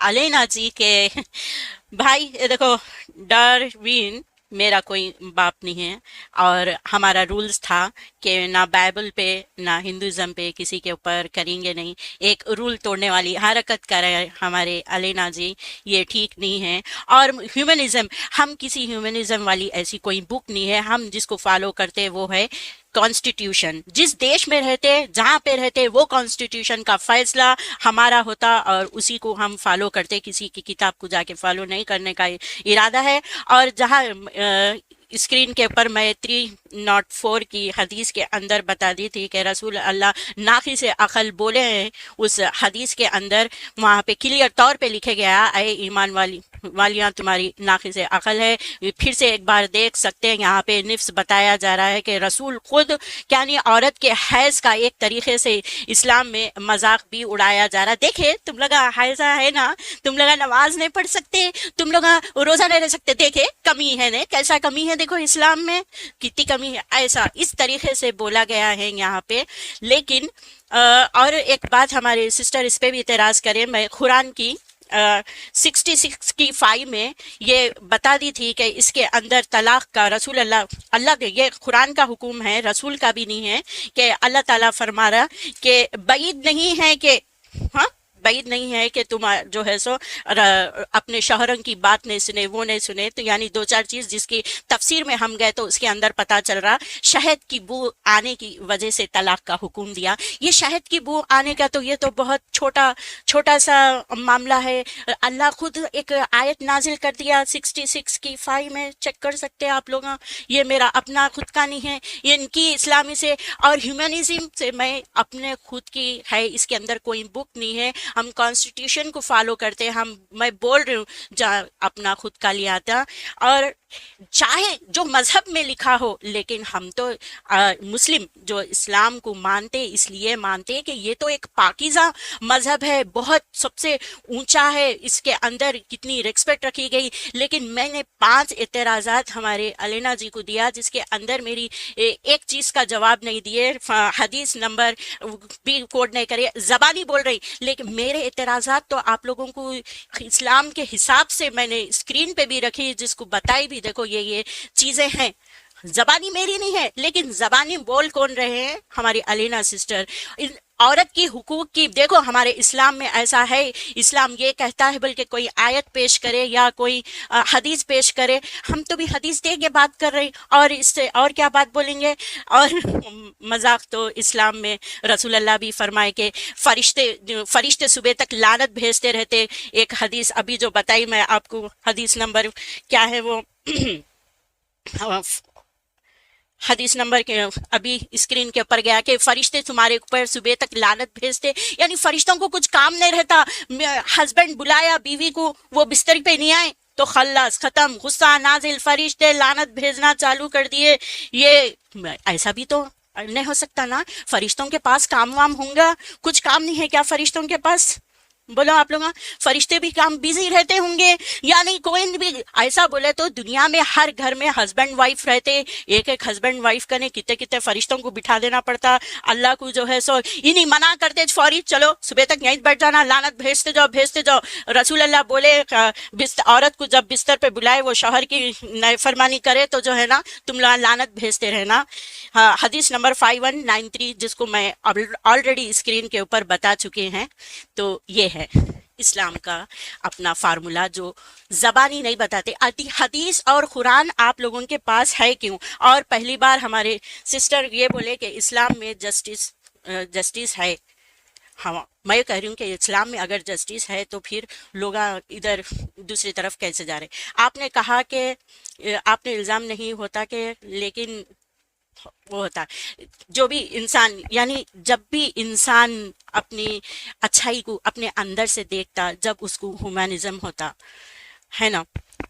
Alena जी के भाई ये देखो, डार्विन मेरा कोई बाप नहीं है। और हमारा रूल्स था कि ना बाइबल पे ना हिंदुज़म पे किसी के ऊपर करेंगे नहीं। एक रूल तोड़ने वाली हरकत कर रहे हैं हमारे अलेना जी, ये ठीक नहीं है। और ह्यूमनिज्म, हम किसी ह्यूमनिज्म वाली ऐसी कोई बुक नहीं है। हम जिसको फॉलो करते हैं वो है कॉन्स्टिट्यूशन। जिस देश में रहते जहाँ पे रहते वो कॉन्स्टिट्यूशन का फैसला हमारा होता और उसी को हम फॉलो करते, किसी की किताब को जाके फॉलो नहीं करने का इरादा है। और जहाँ स्क्रीन के ऊपर मैं 304 की हदीस के अंदर बता दी थी कि रसूल अल्लाह नाखी से अकल बोले हैं, उस हदीस के अंदर वहाँ पे क्लियर तौर पे लिखे गया, अय ईमान वालियाँ तुम्हारी नाखी से अकल है। फिर से एक बार देख सकते हैं, यहाँ पे निफ्स बताया जा रहा है कि रसूल खुद क्या नहीं, औरत के हैज का एक तरीके से इस्लाम में मजाक भी उड़ाया जा रहा है। देखे तुम लोग हैजा है ना, तुम लोग नमाज नहीं पढ़ सकते, तुम लोग रोजा नहीं रह सकते, देखे कमी है ना, कैसा कमी है देखो इस्लाम में कितनी कमी है, ऐसा इस तरीके से बोला गया है यहाँ पे। लेकिन और एक बात हमारे सिस्टर इस पे भी इतराज करें, मैं कुरान की 66 की 5 में ये बता दी थी कि इसके अंदर तलाक का रसूल अल्लाह के, ये कुरान का हुक्म है, रसूल का भी नहीं है, कि अल्लाह ताला फरमा रहा कि बैद नहीं है कि, हाँ बैद नहीं है कि तुम जो है सो अपने शौहरन की बात नहीं सुने, वो नहीं सुने। तो यानी दो चार चीज जिसकी तफसीर में हम गए तो उसके अंदर पता चल रहा, शहद की बू आने की वजह से तलाक का हुक्म दिया। ये शहद की बू आने का तो ये तो बहुत छोटा सा मामला है। अल्लाह खुद एक आयत नाजिल कर दिया 66 की 5 में, चेक कर सकते हैं आप लोग। ये मेरा अपना खुद का नहीं है, ये इनकी इस्लामी से और ह्यूमनिज्म से मैं अपने खुद की है, इसके अंदर कोई बुक नहीं है। हम कॉन्स्टिट्यूशन को फॉलो करते हैं। मैं बोल रही हूँ जहाँ अपना खुद का लिया था, और चाहे जो मजहब में लिखा हो, लेकिन हम तो मुस्लिम जो इस्लाम को मानते इसलिए मानते कि ये तो एक पाकीज़ा मजहब है, बहुत सबसे ऊंचा है, इसके अंदर कितनी रिस्पेक्ट रखी गई। लेकिन मैंने 5 एतराज़ात हमारे अलेना जी को दिया, जिसके अंदर मेरी एक चीज़ का जवाब नहीं दिए, हदीस नंबर भी कोड नहीं करे, ज़बानी बोल रही। लेकिन मेरे एतराज़ात तो आप लोगों को इस्लाम के हिसाब से मैंने स्क्रीन पे भी रखी, जिसको बताई भी, देखो ये चीजें हैं। जबानी मेरी नहीं है, लेकिन जबानी बोल कौन रहे हैं, हमारी अलीना सिस्टर। औरत की हुकूक की देखो, हमारे इस्लाम में ऐसा है, इस्लाम ये कहता है, बल्कि कोई आयत पेश करे या कोई हदीस पेश करे, हम तो भी हदीस दे के बात कर रहे, और इससे और क्या बात बोलेंगे। और मजाक तो इस्लाम में रसूल अल्लाह भी फरमाए कि फरिश्ते सुबह तक लानत भेजते रहते। एक हदीस अभी जो बताई मैं आपको, हदीस नंबर क्या है वो हदीस नंबर के अभी स्क्रीन के ऊपर गया कि फरिश्ते तुम्हारे ऊपर सुबह तक लानत भेजते, यानी फरिश्तों को कुछ काम नहीं रहता। हस्बैंड बुलाया बीवी को, वो बिस्तर पे नहीं आए तो खल्लास खत्म, गुस्सा नाजिल, फरिश्ते लानत भेजना चालू कर दिए। ये ऐसा भी तो नहीं हो सकता ना, फरिश्तों के पास काम वाम होंगे, कुछ काम नहीं है क्या फरिश्तों के पास, बोलो आप लोग। फरिश्ते भी काम बिजी रहते होंगे, यानी कोई भी ऐसा बोले तो दुनिया में हर घर में हस्बैंड वाइफ रहते, एक एक हस्बैंड वाइफ करने कितने कितने फरिश्तों को बिठा देना पड़ता। अल्लाह को जो है सो इन्हीं मना करते फौरी, चलो सुबह तक यहीं बैठ जाना, लानत भेजते जाओ। रसूल अल्लाह बोले औरत को जब बिस्तर पे बुलाए वो शौहर की नाफरमानी करे तो जो है ना तुम लानत भेजते रहना। हदीस नंबर 5193 जिसको मैं ऑलरेडी स्क्रीन के ऊपर बता चुके हैं। तो ये है इस्लाम का अपना फार्मूला जो जबानी नहीं बताते। हदीस और कुरान आप लोगों के पास है क्यों। और पहली बार हमारे सिस्टर ये बोले कि इस्लाम में जस्टिस है। हाँ, मैं कह रही हूँ कि इस्लाम में अगर जस्टिस है तो फिर लोग इधर दूसरी तरफ कैसे जा रहे। आपने कहा कि आपने इल्ज़ाम नहीं होता कि, लेकिन वो होता है जो भी इंसान, यानी जब भी इंसान अपनी अच्छाई को अपने अंदर से देखता, जब उसको ह्यूमनिज्म होता है ना,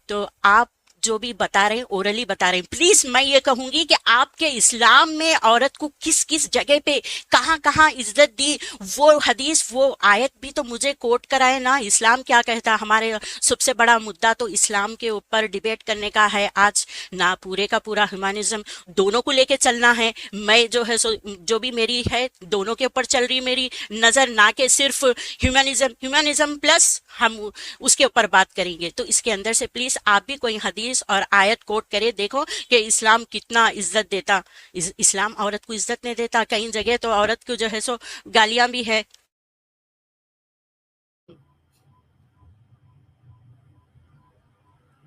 तो आप जो भी बता रहे हैं ओरली बता रहे हैं। प्लीज मैं ये कहूंगी कि आपके इस्लाम में औरत को किस किस जगह पे कहाँ कहाँ इज्जत दी, वो हदीस वो आयत भी तो मुझे कोट कराए ना। इस्लाम क्या कहता है, हमारे सबसे बड़ा मुद्दा तो इस्लाम के ऊपर डिबेट करने का है आज ना, पूरे का पूरा ह्यूमनिज्म दोनों को लेके चलना है। मैं जो है सो जो भी मेरी है दोनों के ऊपर चल रही मेरी नजर, ना कि सिर्फ ह्यूमनिज्म प्लस ہم اس کے اوپر بات کریں گے. تو اس کے اندر سے پلیز آپ بھی کوئی حدیث اور آیت کوٹ کرے, دیکھو کہ اسلام کتنا عزت دیتا. اسلام عورت کو عزت نہیں دیتا, کئی جگہ تو عورت کو جو ہے سو گالیاں بھی ہے.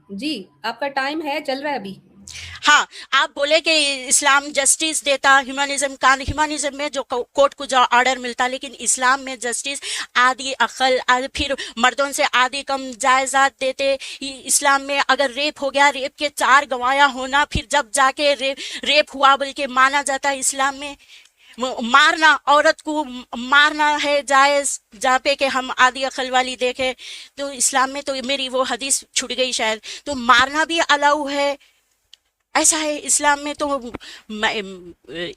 جی آپ کا ٹائم ہے, چل رہا ہے ابھی. ہاں, آپ بولے کہ اسلام جسٹس دیتا, ہیومنزم کا, ہیومنزم میں جو کورٹ کو جو آرڈر ملتا, لیکن اسلام میں جسٹس آدھی عقل, پھر مردوں سے آدھی کم جائزات دیتے. اسلام میں اگر ریپ ہو گیا, ریپ کے 4 گواہ ہونا, پھر جب جا کے ریپ ہوا بلکہ مانا جاتا ہے اسلام میں. مارنا, عورت کو مارنا ہے جائز, جہاں پہ کہ ہم آدھی عقل والی دیکھے. تو اسلام میں تو میری وہ حدیث چھٹ گئی شاید, تو مارنا بھی الاؤ ہے. ایسا ہے اسلام میں. تو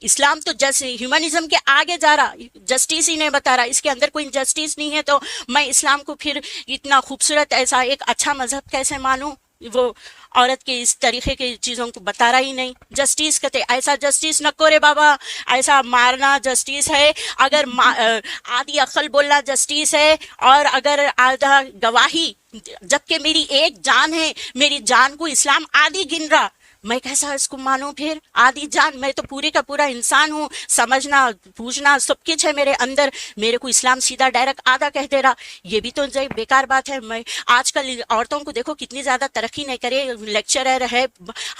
اسلام تو ہیومنزم کے آگے جا رہا, جسٹس ہی نہیں بتا رہا, اس کے اندر کوئی جسٹس نہیں ہے. تو میں اسلام کو پھر اتنا خوبصورت, ایسا ایک اچھا مذہب کیسے مانوں؟ وہ عورت کے اس طریقے کی چیزوں کو بتا رہا ہی نہیں. جسٹس کہتے, ایسا جسٹس نہ کرے بابا, ایسا مارنا جسٹس ہے, اگر آدھی عقل بولنا جسٹس ہے, اور اگر آدھا گواہی, جبکہ میری ایک جان ہے, میری جان کو اسلام آدھی گن رہا, میں کیسا اس کو مانوں پھر؟ آدھی جان, میں تو پورے کا پورا انسان ہوں, سمجھنا پوچھنا سب کچھ ہے میرے اندر, میرے کو اسلام سیدھا ڈائریکٹ آدھا کہہ دے رہا. یہ بھی تو بیکار بات ہے. میں آج کل عورتوں کو دیکھو کتنی زیادہ ترقی نہیں کرے, لیکچرر ہے,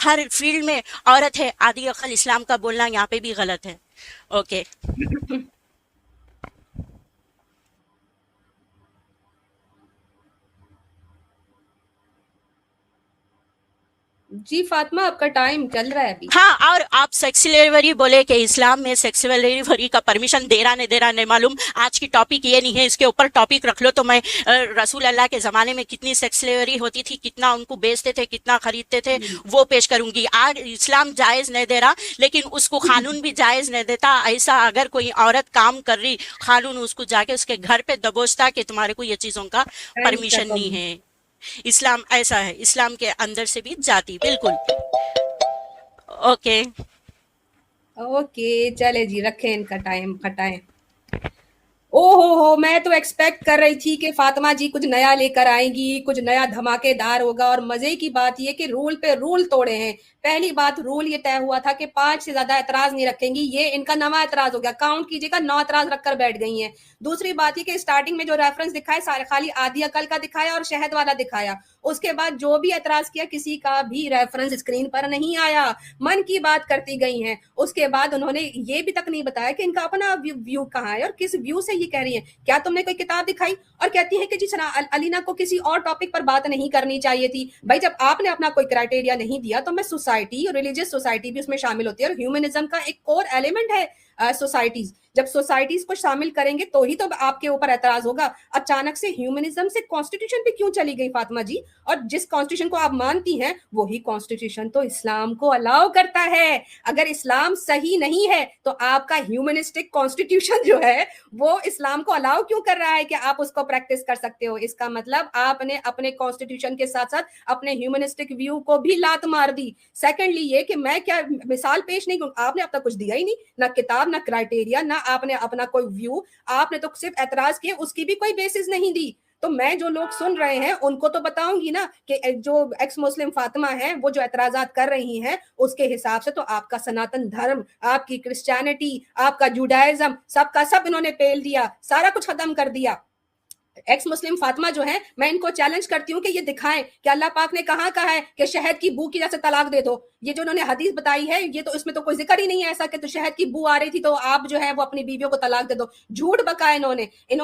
ہر فیلڈ میں عورت ہے. آدھی عقل اسلام کا بولنا یہاں پہ بھی غلط ہے. اوکے. جی فاطمہ آپ کا ٹائم چل رہا ہے ابھی. ہاں, اور آپ سیکس سلیوری بولے کہ اسلام میں سیکس سلیوری کا پرمیشن دے رہا نہیں دے رہا نہیں معلوم. آج کی ٹاپک یہ نہیں ہے, اس کے اوپر ٹاپک رکھ لو. تو میں رسول اللہ کے زمانے میں کتنی سیکس سلیوری ہوتی تھی, کتنا ان کو بیچتے تھے, کتنا خریدتے تھے, وہ پیش کروں گی. آج اسلام جائز نہیں دے رہا, لیکن اس کو قانون بھی جائز نہیں دیتا. ایسا اگر کوئی عورت کام کر رہی, قانون اس کو جا کے اس کے گھر پہ دبوچتا کہ تمہارے کو یہ چیزوں کا اینڈ پرمیشن ختم. نہیں ہے. اسلام ایسا ہے, اسلام کے اندر سے بھی جاتی. بالکل. اوکے. اوکے چلے جی, رکھیں ان کا ٹائم, ہٹائیں. او ہو, میں تو ایکسپیکٹ کر رہی تھی کہ فاطمہ جی کچھ نیا لے کر آئیں گی, کچھ نیا دھماکے دار ہوگا. اور مزے کی بات یہ کہ رول پہ رول توڑے ہیں. پہلی بات, رول یہ طے ہوا تھا کہ 5 سے زیادہ اعتراض نہیں رکھیں گی, یہ ان کا نواں اعتراض ہو گیا. کاؤنٹ کیجیے گا, 9 اعتراض رکھ کر بیٹھ گئی ہیں. دوسری بات یہ کہ اسٹارٹنگ میں جو ریفرنس دکھایا سارے خالی آدھی عقل کا دکھایا اور شہد والا دکھایا. اس کے بعد جو بھی اعتراض کیا کسی کا بھی ریفرنس اسکرین پر نہیں آیا, من کی بات کرتی گئی ہیں. اس کے بعد انہوں نے یہ بھی تک نہیں بتایا کہ ان کا اپنا ویو کہاں ہے اور کس ویو سے یہ کہہ رہی ہیں. کیا تم نے کوئی کتاب دکھائی؟ اور کہتی ہیں کہ جی علینا کو کسی اور ٹاپک پر بات نہیں کرنی چاہیے تھی. بھائی جب آپ نے اپنا کوئی کرائٹیریا نہیں دیا تو میں سوسائٹی اور ریلیجیس سوسائٹی بھی اس میں شامل ہوتی ہے, اور ہیومنزم کا ایک کور ایلیمنٹ ہے سوسائٹیز. جب سوسائٹیز کو شامل کریں گے تو ہی تو آپ کے اوپر اعتراض ہوگا. اچانک سے ہیومنزم سے کانسٹیٹیوشن پہ کیوں چلی گئی فاطمہ جی؟ اور جس کانسٹیٹیوشن کو آپ مانتی ہیں وہی کانسٹیٹیوشن تو اسلام کو الاؤ کرتا ہے. اگر اسلام صحیح نہیں ہے تو آپ کا ہیومنسٹک کانسٹیٹیوشن جو ہے وہ اسلام کو الاؤ کیوں کر رہا ہے کہ آپ اس کو پریکٹس کر سکتے ہو؟ اس کا مطلب آپ نے اپنے کانسٹیٹیوشن کے ساتھ ساتھ اپنے ہیومنسٹک ویو کو بھی لات مار دی. سیکنڈلی یہ کہ میں کیا مثال پیش نہیں کروں, آپ نے اب تک کچھ دیا ہی نہیں, نہ کتاب, نہ کرائٹیریا, نہ آپ نے اپنا کوئی ویو. آپ نے تو صرف اعتراض کیے, اس کی بھی کوئی بیسس نہیں دی. تو میں جو لوگ سن رہے ہیں ان کو تو بتاؤں گی نا کہ جو ایکس مسلم فاطمہ ہیں وہ جو اعتراضات کر رہی ہیں اس کے حساب سے تو آپ کا سناتن دھرم, آپ کی کرسچینٹی, آپ کا جوڈائزم, سب کا سب انہوں نے پیل دیا, سارا کچھ ختم کر دیا. ایکس مسلم فاطمہ جو ہیں, میں ان کو چیلنج کرتی ہوں کہ یہ دکھائیں کہ اللہ پاک نے کہاں کہا ہے کہ شہد کی بو کی وجہ سے طلاق دے دو. یہ جو انہوں نے حدیث بتائی ہے یہ تو اس میں تو کوئی ذکر ہی نہیں ہے ایسا کہ تو شہد کی بو آ رہی تھی تو آپ جو ہے وہ اپنی بیویوں کو طلاق دے دو. جھوٹ بکا انہوں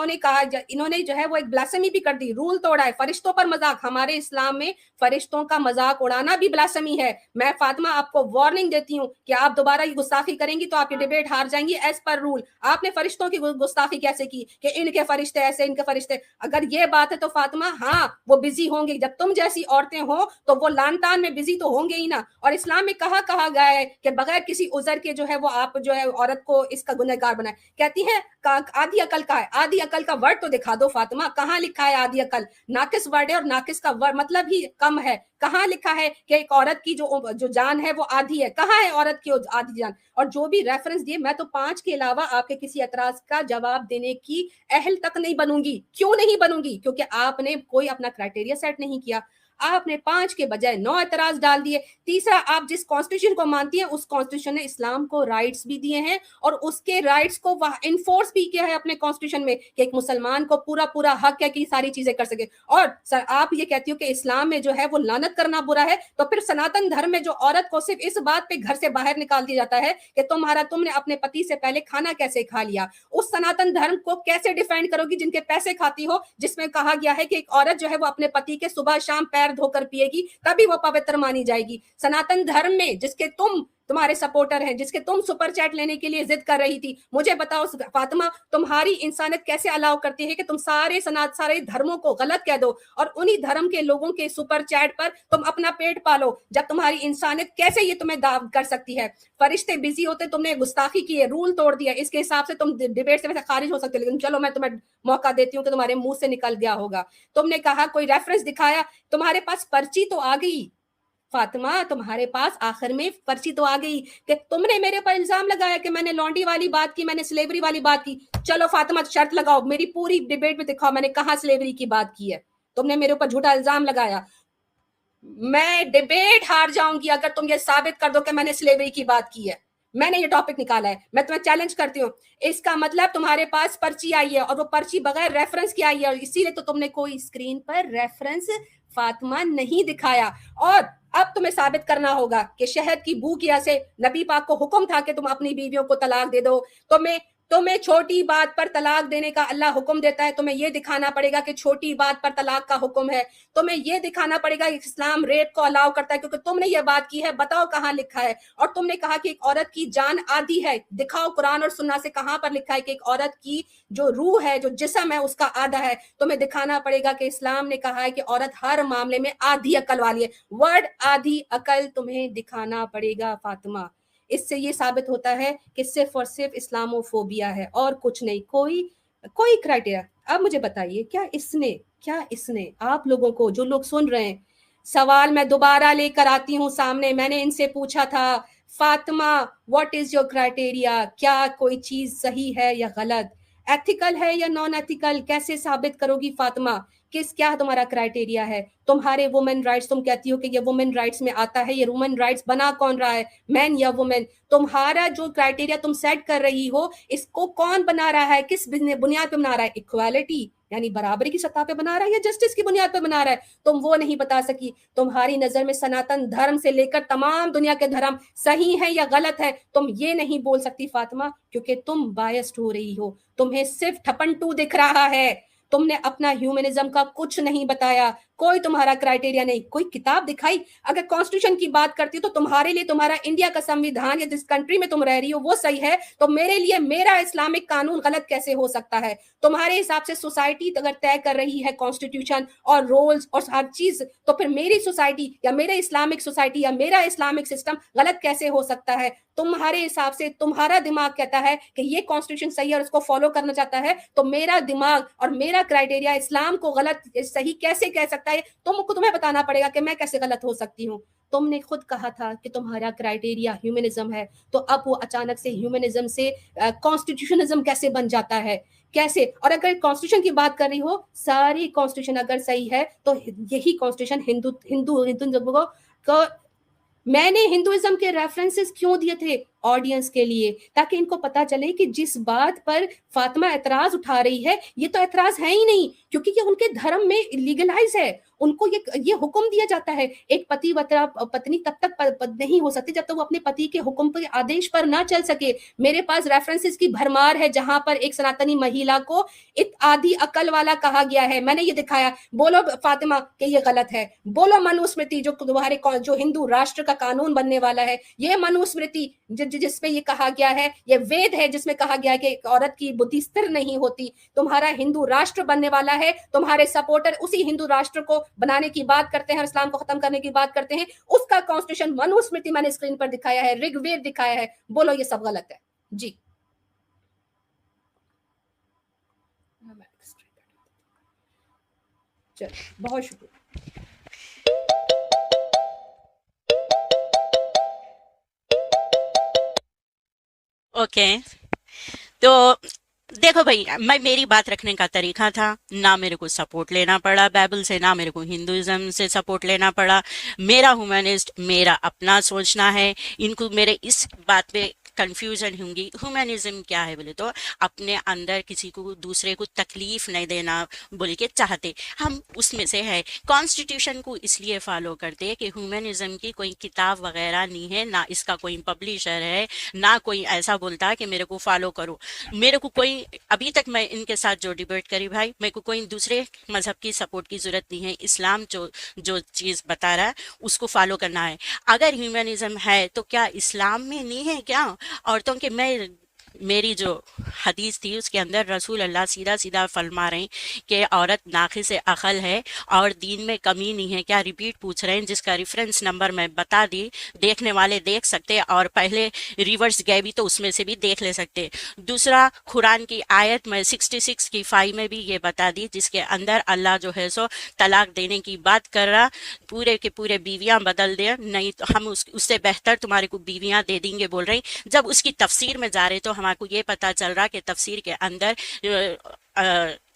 نے کہا, انہوں نے جو ہے وہ ایک بلاسمی بھی کر دی, رول توڑا ہے. فرشتوں پر مذاق, ہمارے اسلام میں فرشتوں کا مذاق اڑانا بھی بلاسمی ہے. میں فاطمہ آپ کو وارننگ دیتی ہوں کہ آپ دوبارہ یہ گستاخی کریں گی تو آپ یہ ڈیبیٹ ہار جائیں گی ایز پر رول. آپ نے فرشتوں کی گستاخی کیسے کی کہ ان کے فرشتے ایسے, ان کے فرشتے. اگر یہ بات ہے تو فاطمہ ہاں وہ بزی ہوں گے, جب تم جیسی عورتیں ہوں تو وہ لان تان میں بزی تو ہوں گے ہی نا. اور اسلام میں کہا گیا ہے کہ بغیر کسی عذر کے جو ہے وہ آپ جو ہے عورت کو اس کا گنہگار بنائے. کہتی ہیں آدھی عقل کا ہے, آدھی عقل کا ورڈ تو دکھا دو فاطمہ, کہاں لکھا ہے آدھی عقل؟ ناقص ورڈ ہے اور ناقص کا مطلب ہی کم ہے. کہاں لکھا ہے کہ ایک عورت کی جو جان ہے وہ آدھی ہے؟ کہاں ہے عورت کی آدھی جان؟ اور جو بھی ریفرنس دیے, میں تو 5 کے علاوہ آپ کے کسی اعتراض کا جواب دینے کی اہل تک نہیں بنوں گی. کیوں؟ क्यों नहीं बनूंगी? क्योंकि आपने कोई अपना क्राइटेरिया सेट नहीं किया, आपने 5 के बजाय 9 एतराज डाल दिए। तीसरा, आप जिस कॉन्स्टिट्यूशन को मानती हैं उस कॉन्स्टिट्यूशन ने इस्लाम को राइट्स भी दिए हैं और उसके राइट्स को इन्फोर्स भी किया है अपने कॉन्स्टिट्यूशन में कि एक मुसलमान को पूरा पूरा हक है कि सारी चीजें कर सके। और सर आप ये कहती हो कि इस्लाम में जो है वो लानत करना बुरा है, तो फिर सनातन धर्म में जो औरत को सिर्फ इस बात पे घर से बाहर निकाल दिया जाता है कि तुमने अपने पति से पहले खाना कैसे खा लिया, उस सनातन धर्म को कैसे डिफेंड करोगी जिनके पैसे खाती हो, जिसमें कहा गया है कि एक औरत जो है वो अपने पति के सुबह शाम पैर धोकर पिएगी तभी वो पवित्र मानी जाएगी। सनातन धर्म में जिसके तुम्हारे सपोर्टर हैं, जिसके तुम सुपर चैट लेने के लिए जिद कर रही थी, मुझे बताओ फातिमा, तुम्हारी इंसानियत कैसे अलाउ करती है कि तुम सारे धर्मों को गलत कह दो और उन्हीं धर्म के लोगों के सुपर चैट पर तुम अपना पेट पालो? जब तुम्हारी इंसानियत कैसे ये तुम्हें दाव कर सकती है? फरिश्ते बिजी होते, तुमने गुस्ताखी की है, रूल तोड़ दिया, इसके हिसाब से तुम डिबेट से वैसे खारिज हो सकते, लेकिन चलो मैं तुम्हें मौका देती हूँ कि तुम्हारे मुंह से निकल गया होगा। तुमने कहा कोई रेफरेंस दिखाया, तुम्हारे पास पर्ची तो आ गई फातिमा, तुम्हारे पास आखिर में पर्ची तो आ गई कि तुमने मेरे पर इल्जाम लगाया कि मैंने लॉन्डी वाली बात की, मैंने स्लेवरी वाली बात की। चलो फातिमा शर्त लगाओ, मेरी पूरी डिबेट में दिखाओ मैंने कहा स्लेवरी की बात की है। तुमने मेरे ऊपर झूठा इल्जाम लगाया, मैं डिबेट हार जाऊंगी अगर तुम ये साबित कर दो कि मैंने स्लेवरी की बात की है। मैंने ये टॉपिक निकाला है, मैं तुम्हें चैलेंज करती हूँ। इसका मतलब तुम्हारे पास पर्ची आई है और वो पर्ची बगैर रेफरेंस की आई है, और इसीलिए तो तुमने कोई स्क्रीन पर रेफरेंस फातिमा नहीं दिखाया। और अब तुम्हें साबित करना होगा कि शहद की बू की से नबी पाक को हुक्म था कि तुम अपनी बीवियों को तलाक दे दो। तुम्हें छोटी बात पर तलाक देने का अल्लाह हुक्म देता है, तुम्हें यह दिखाना पड़ेगा कि छोटी बात पर तलाक का हुक्म है। तुम्हें यह दिखाना पड़ेगा कि इस्लाम रेप को अलाउ करता है, क्योंकि तुमने यह बात की है। बताओ कहां लिखा है? और तुमने कहा कि एक औरत की जान आधी है, दिखाओ कुरान और सुन्ना से कहां पर लिखा है कि एक औरत की जो रूह है, जो जिस्म है, उसका आधा है। तुम्हें दिखाना पड़ेगा कि इस्लाम ने कहा है कि औरत हर मामले में आधी अकल वाली है। वर्ड आधी अकल तुम्हें दिखाना पड़ेगा फातिमा। इससे ये साबित होता है कि सिर्फ और सिर्फ इस्लामोफोबिया है और कुछ नहीं, कोई क्राइटेरिया। अब मुझे बताइए, क्या इसने आप लोगों को, जो लोग सुन रहे हैं, सवाल मैं दोबारा लेकर आती हूं सामने। मैंने इनसे पूछा था, Fatima what is your criteria, क्या कोई चीज सही है या गलत, एथिकल है या नॉन एथिकल, कैसे साबित करोगी फातिमा? क्या तुम्हारा क्राइटेरिया है? तुम्हारे वुमेन राइट्स, तुम कहती हो कि ये वुमेन राइट्स में आता है, ये वुमेन राइट्स बना कौन रहा है, मैन या वुमेन? तुम्हारा जो क्राइटेरिया तुम सेट कर रही हो, इसको कौन बना रहा है, किस बुनियाद पे बना रहा है? इक्वालिटी यानी बराबरी की सतह पे बना रहा है या जस्टिस की बुनियाद पे बना रहा है? तुम वो नहीं बता सकी। तुम्हारी नजर में सनातन धर्म से लेकर तमाम दुनिया के धर्म सही है या गलत है, तुम ये नहीं बोल सकती फातिमा, क्योंकि तुम बायस्ड हो रही हो। तुम्हें सिर्फ ठपन टू दिख रहा है, तुमने अपना ह्यूमनिज्म का कुछ नहीं बताया, कोई तुम्हारा क्राइटेरिया नहीं, कोई किताब दिखाई। अगर कॉन्स्टिट्यूशन की बात करती हो तो तुम्हारे लिए तुम्हारा इंडिया का संविधान या जिस कंट्री में तुम रह रही हो वो सही है, तो मेरे लिए मेरा इस्लामिक कानून गलत कैसे हो सकता है? तुम्हारे हिसाब से सोसाइटी अगर तय कर रही है कॉन्स्टिट्यूशन और रोल्स और हर चीज, तो फिर मेरी सोसाइटी या मेरे इस्लामिक सोसाइटी या मेरा इस्लामिक सिस्टम गलत कैसे हो सकता है? तुम्हारे हिसाब से तुम्हारा दिमाग कहता है कि ये कॉन्स्टिट्यूशन सही है और उसको फॉलो करना चाहता है, तो मेरा दिमाग और मेरा क्राइटेरिया इस्लाम को गलत सही कैसे कह सकता है? तुम्हें बताना पड़ेगा कि मैं कैसे गलत हो सकती हूँ। तुमने खुद कहा था कि तुम्हारा क्राइटेरिया ह्यूमनिज्म है, तो अब वो अचानक से ह्यूमनिज्म से कॉन्स्टिट्यूशनिज्म कैसे बन जाता है? कैसे? और अगर कॉन्स्टिट्यूशन की बात कर रही हो, सारी कॉन्स्टिट्यूशन अगर सही है तो यही कॉन्स्टिट्यूशन हिंदू को मैंने हिंदुइज्म के रेफरेंसेस क्यों दिए थे ऑडियंस के लिए, ताकि इनको पता चले कि जिस बात पर फातिमा एतराज उठा रही है ये तो एतराज है ही नहीं, क्योंकि ये उनके धर्म में लीगलाइज है। उनको ये हुक्म दिया जाता है, एक पत्नी तब तक नहीं हो सकती जब तक वो अपने पति के हुक्म पर, आदेश पर ना चल सके। मेरे पास रेफरेंसेस की भरमार है जहां पर एक सनातनी महिला को आधी अकल वाला कहा गया है, मैंने ये दिखाया। बोलो फातिमा कि ये गलत है, बोलो मनुस्मृति जो तुम्हारे जो हिंदू राष्ट्र का कानून बनने वाला है, ये मनुस्मृति जिसमें ये कहा गया है, ये वेद है जिसमें कहा गया है कि एक औरत की बुद्धि स्थिर नहीं होती। तुम्हारा हिंदू राष्ट्र बनने वाला है, तुम्हारे सपोर्टर उसी हिंदू राष्ट्र को बनाने की बात करते हैं और इस्लाम को खत्म करने की बात करते हैं। उसका कॉन्स्टिट्यूशन मनुस्मृति मैंने स्क्रीन पर दिखाया है, ऋग्वेद दिखाया है। बोलो ये सब गलत है जी। चलो बहुत शुक्रिया। ओके, तो देखो भाई, मैं मेरी बात रखने का तरीका था ना, मेरे को सपोर्ट लेना पड़ा बाइबल से, ना मेरे को हिंदुइज्म से सपोर्ट लेना पड़ा। मेरा ह्यूमनिस्ट, मेरा अपना सोचना है। इनको मेरे इस बात पे कंफ्यूजन होंगी, ह्यूमनिज्म क्या है बोले तो अपने अंदर किसी को दूसरे को तकलीफ नहीं देना बोल के चाहते, हम उसमें से है। कॉन्स्टिट्यूशन को इसलिए फॉलो करते हैं कि ह्यूमनिज्म की कोई किताब वगैरह नहीं है, ना इसका कोई पब्लिशर है, ना कोई ऐसा बोलता है कि मेरे को फॉलो करो। मेरे को कोई, अभी तक मैं इनके साथ जो डिबेट करी भाई, मेरे को कोई दूसरे मजहब की सपोर्ट की जरूरत नहीं है। इस्लाम जो जो चीज बता रहा है उसको फॉलो करना है। अगर ह्यूमनिज्म है तो क्या इस्लाम में नहीं है क्या औरतों के? मैं, मेरी जो हदीस थी उसके अंदर रसूल अल्लाह सीधा सीधा फरमा रहे हैं कि औरत नाक़िस अक़ल है और दीन में कमी नहीं है। क्या रिपीट पूछ रहे हैं, जिसका रेफरेंस नंबर मैं बता दी, देखने वाले देख सकते हैं, और पहले रिवर्स गए भी तो उसमें से भी देख ले सकते हैं। दूसरा, कुरान की आयत में 66 की 5 में भी ये बता दी, जिसके अंदर अल्लाह जो है सो तलाक देने की बात कर रहा, पूरे के पूरे बीवियां बदल दे, नहीं तो हम उससे बेहतर तुम्हारे को बीवियां दे देंगे बोल रहे हैं। जब उसकी तफसीर में जा रहे तो हमारे को ये पता चल रहा कि तफसीर के अंदर अ, अ,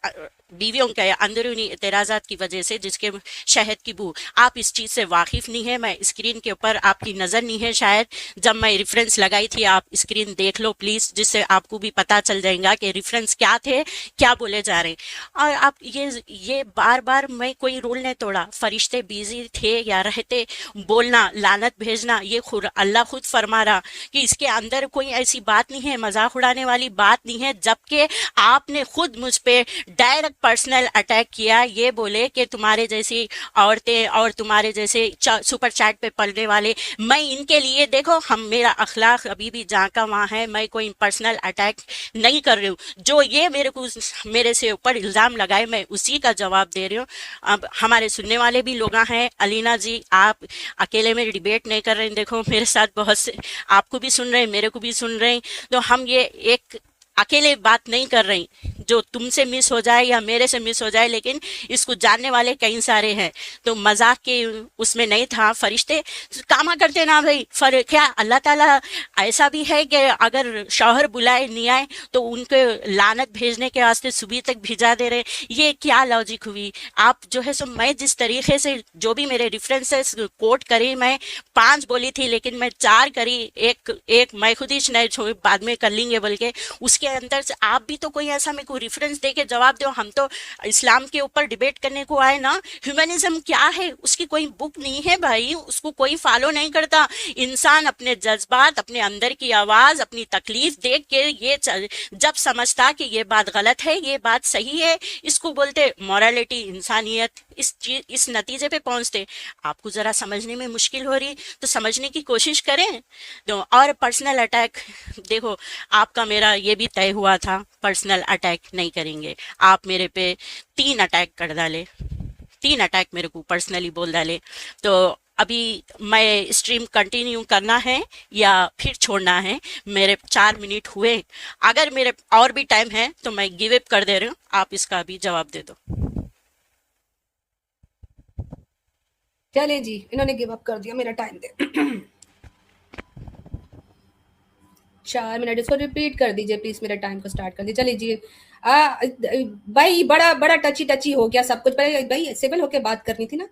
अ, बीवियों के अंदरूनी एतराज़ात की वजह से, जिसके शहद की बू, आप इस चीज़ से वाकिफ़ नहीं है। मैं स्क्रीन के ऊपर आपकी नज़र नहीं है शायद, जब मैं रेफरेंस लगाई थी, आप स्क्रीन देख लो प्लीज़, जिससे आपको भी पता चल जाएगा कि रेफरेंस क्या थे, क्या बोले जा रहे हैं। और आप ये बार बार, मैं कोई रूल नहीं तोड़ा, फरिश्ते बिजी थे या रहते, बोलना लानत भेजना, ये खुद अल्लाह खुद फरमा रहा कि इसके अंदर कोई ऐसी बात नहीं है, मजाक उड़ाने वाली बात नहीं है। जबकि आपने खुद मुझ पे डायरेक्ट पर्सनल अटैक किया, ये बोले कि तुम्हारे जैसी औरतें और तुम्हारे जैसे सुपर चैट पे पढ़ने वाले, मैं इनके लिए, देखो हम, मेरा अखलाक अभी भी जहाँ का वहाँ है, मैं कोई पर्सनल अटैक नहीं कर रही हूँ। जो ये मेरे से ऊपर इल्ज़ाम लगाए, मैं उसी का जवाब दे रही हूँ। अब हमारे सुनने वाले भी लोग हैं, अलीना जी आप अकेले में डिबेट नहीं कर रहे हैं, देखो मेरे साथ बहुत से आपको भी सुन रहे हैं, मेरे को भी सुन रहे हैं, तो हम ये एक अकेले बात नहीं कर रही, जो तुमसे मिस हो जाए या मेरे से मिस हो जाए, लेकिन इसको जानने वाले कई सारे हैं। तो मजाक के उसमें नहीं था। फरिश्ते कामा करते ना भाई, क्या अल्लाह ताला ऐसा भी है कि अगर शौहर बुलाए नहीं आए तो उनके लानत भेजने के वास्ते सुबह तक भिजा दे रहे? ये क्या लॉजिक हुई? आप जो है सो, मैं जिस तरीके से जो भी मेरे रेफरेंसेस कोट करी, मैं 5 बोली थी लेकिन मैं 4 करी, एक एक मैं खुद ही नहीं छोड़ी, बाद में कर लेंगे बोल के, उसके अंदर से आप भी तो कोई ऐसा मेरे को रेफरेंस दे के जवाब दो। हम तो इस्लाम के ऊपर डिबेट करने को आए ना। ह्यूमनिज्म क्या है, उसकी कोई बुक नहीं है भाई, उसको कोई फॉलो नहीं करता। इंसान अपने जज्बात, अपने अंदर की आवाज, अपनी तकलीफ देख के ये जब समझता कि ये बात गलत है, ये बात सही है, इसको बोलते मोरालिटी, इंसानियत, इस नतीजे पे पहुंचते। आपको जरा समझने में मुश्किल हो रही तो समझने की कोशिश करें। तो और पर्सनल अटैक, देखो आपका मेरा ये भी तय हुआ था, पर्सनल अटैक नहीं करेंगे। आप मेरे पे 3 अटैक कर डाले, 3 अटैक मेरे को पर्सनली बोल डाले। तो अभी मैं स्ट्रीम कंटिन्यू करना है या फिर छोड़ना है? मेरे 4 मिनट हुए, अगर मेरे और भी टाइम है तो मैं गिव अप कर दे रही हूँ, आप इसका भी जवाब दे दो। चले जी, इन्होंने गिव अप कर दिया, मेरा टाइम दे। 4 मिनट, इसको रिपीट कर दीजिए प्लीज, मेरे टाइम को स्टार्ट कर दीजिए। चलिए जी। भाई बड़ा बड़ा टची टची हो गया सब कुछ। भाई सिविल होके बात करनी थी ना।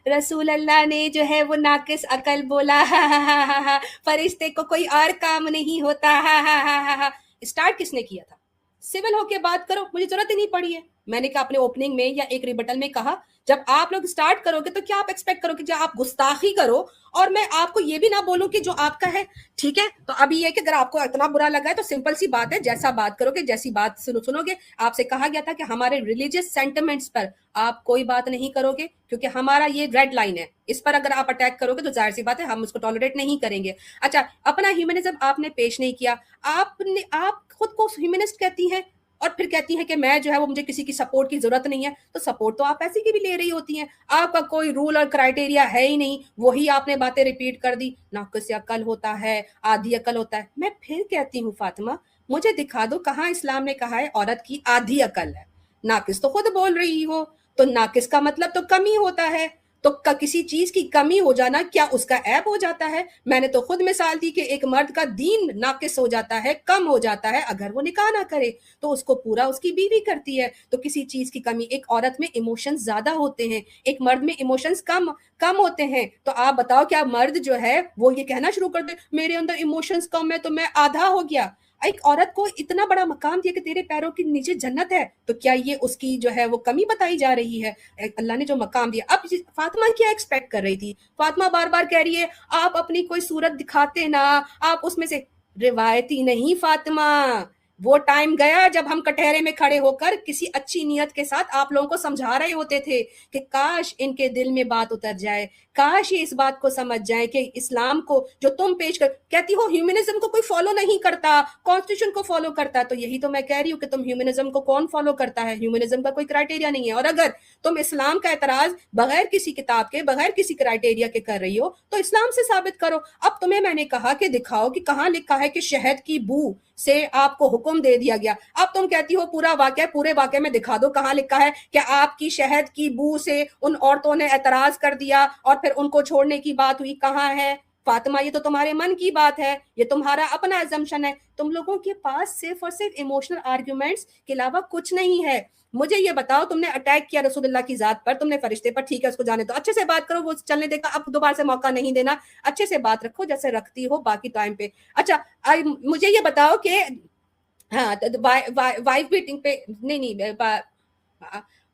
रसूल अल्लाह ने जो है वो नाकिस अकल बोला, हा हा हा हा हा, फरिश्ते को कोई और काम नहीं होता, हा हा हा हा हा। स्टार्ट किसने किया था? सिविल होके बात करो, मुझे जरूरत ही नहीं पड़ी है। मैंने कहा अपने ओपनिंग में या एक रिबटल में कहा, जब आप लोग स्टार्ट करोगे तो क्या आप एक्सपेक्ट करोगे कि आप गुस्ताखी करो और मैं आपको ये भी ना बोलूं कि जो आपका है ठीक है? तो अभी ये कि अगर आपको इतना बुरा लगा है तो सिंपल सी बात है, जैसा बात करोगे, जैसी बात सुनोगे। आपसे कहा गया था कि हमारे रिलीजियस सेंटिमेंट्स पर आप कोई बात नहीं करोगे, क्योंकि हमारा ये रेड लाइन है। इस पर अगर आप अटैक करोगे तो जाहिर सी बात है हम उसको टॉलरेट नहीं करेंगे। अच्छा, अपना ह्यूमनिज्म आपने पेश नहीं किया। आप खुद को ह्यूमनिस्ट कहती हैं और फिर कहती हैं कि मैं जो है वो, मुझे किसी की सपोर्ट की जरूरत नहीं है। तो सपोर्ट तो आप ऐसी की भी ले रही होती हैं। आपका कोई रूल और क्राइटेरिया है ही नहीं, वही आपने बातें रिपीट कर दी। नाक़िस अकल होता है, आधी अकल होता है। मैं फिर कहती हूँ फातिमा, मुझे दिखा दो कहाँ इस्लाम ने कहा है औरत की आधी अकल है। नाक़िस तो खुद बोल रही हो, तो नाक़िस का मतलब तो कमी होता है। तो किसी चीज की कमी हो जाना क्या उसका ऐब हो जाता है? मैंने तो खुद मिसाल दी कि एक मर्द का दीन नाकिस हो जाता है, कम हो जाता है अगर वो निकाह ना करे, तो उसको पूरा उसकी बीवी करती है। तो किसी चीज की कमी, एक औरत में इमोशंस ज्यादा होते हैं, एक मर्द में इमोशंस कम कम होते हैं। तो आप बताओ क्या मर्द जो है वो ये कहना शुरू कर दे मेरे अंदर इमोशंस कम है तो मैं आधा हो गया? एक औरत को इतना बड़ा मकाम दिया कि तेरे पैरों के नीचे जन्नत है, तो क्या ये उसकी जो है वो कमी बताई जा रही है? अल्लाह ने जो मकाम दिया। अब फातिमा क्या एक्सपेक्ट कर रही थी? फातिमा बार बार कह रही है आप अपनी कोई सूरत दिखाते ना, आप उसमें से रिवायती नहीं फातिमा। वो टाइम गया जब हम कटहरे में खड़े होकर किसी अच्छी नीयत के साथ आप लोगों को समझा रहे होते थे कि काश इनके दिल में बात उतर जाए, काश ये इस बात को समझ जाए कि इस्लाम को जो तुम पेश कर, कहती हो ह्यूमनिज्म को कोई फॉलो नहीं करता, कॉन्स्टिट्यूशन को फॉलो करता, तो यही तो मैं कह रही हूँ कि तुम ह्यूमनिज्म को कौन फॉलो करता है? ह्यूमनिज्म का कोई क्राइटेरिया नहीं है। और अगर तुम इस्लाम का एतराज बगैर किसी किताब के, बगैर किसी क्राइटेरिया के कर रही हो, तो इस्लाम से साबित करो। अब तुम्हें मैंने कहा कि दिखाओ कि कहाँ लिखा है कि शहद की बू से आपको हुक्म दे दिया गया। अब तुम कहती हो पूरा वाक्य, पूरे वाक्य में दिखा दो कहाँ लिखा है कि आपकी शहद की बू से उन औरतों ने एतराज कर दिया और फिर उनको छोड़ने की बात हुई। कहाँ है फातिमा? ये तो तुम्हारे मन की बात है, ये तुम्हारा अपना अजम्पशन है। तुम लोगों के पास सिर्फ और सिर्फ इमोशनल आर्ग्यूमेंट्स के अलावा कुछ नहीं है। मुझे ये बताओ, तुमने अटैक किया रसूलुल्लाह की जात पर, तुमने फरिश्ते पर, ठीक है उसको जाने दो, अच्छे से बात करो, वो चलने देगा, अब दोबारा से मौका नहीं देना, अच्छे से बात रखो जैसे रखती हो बाकी टाइम पे। अच्छा, मुझे ये बताओ कि हाँ, वाइफ बीटिंग पे नहीं नहीं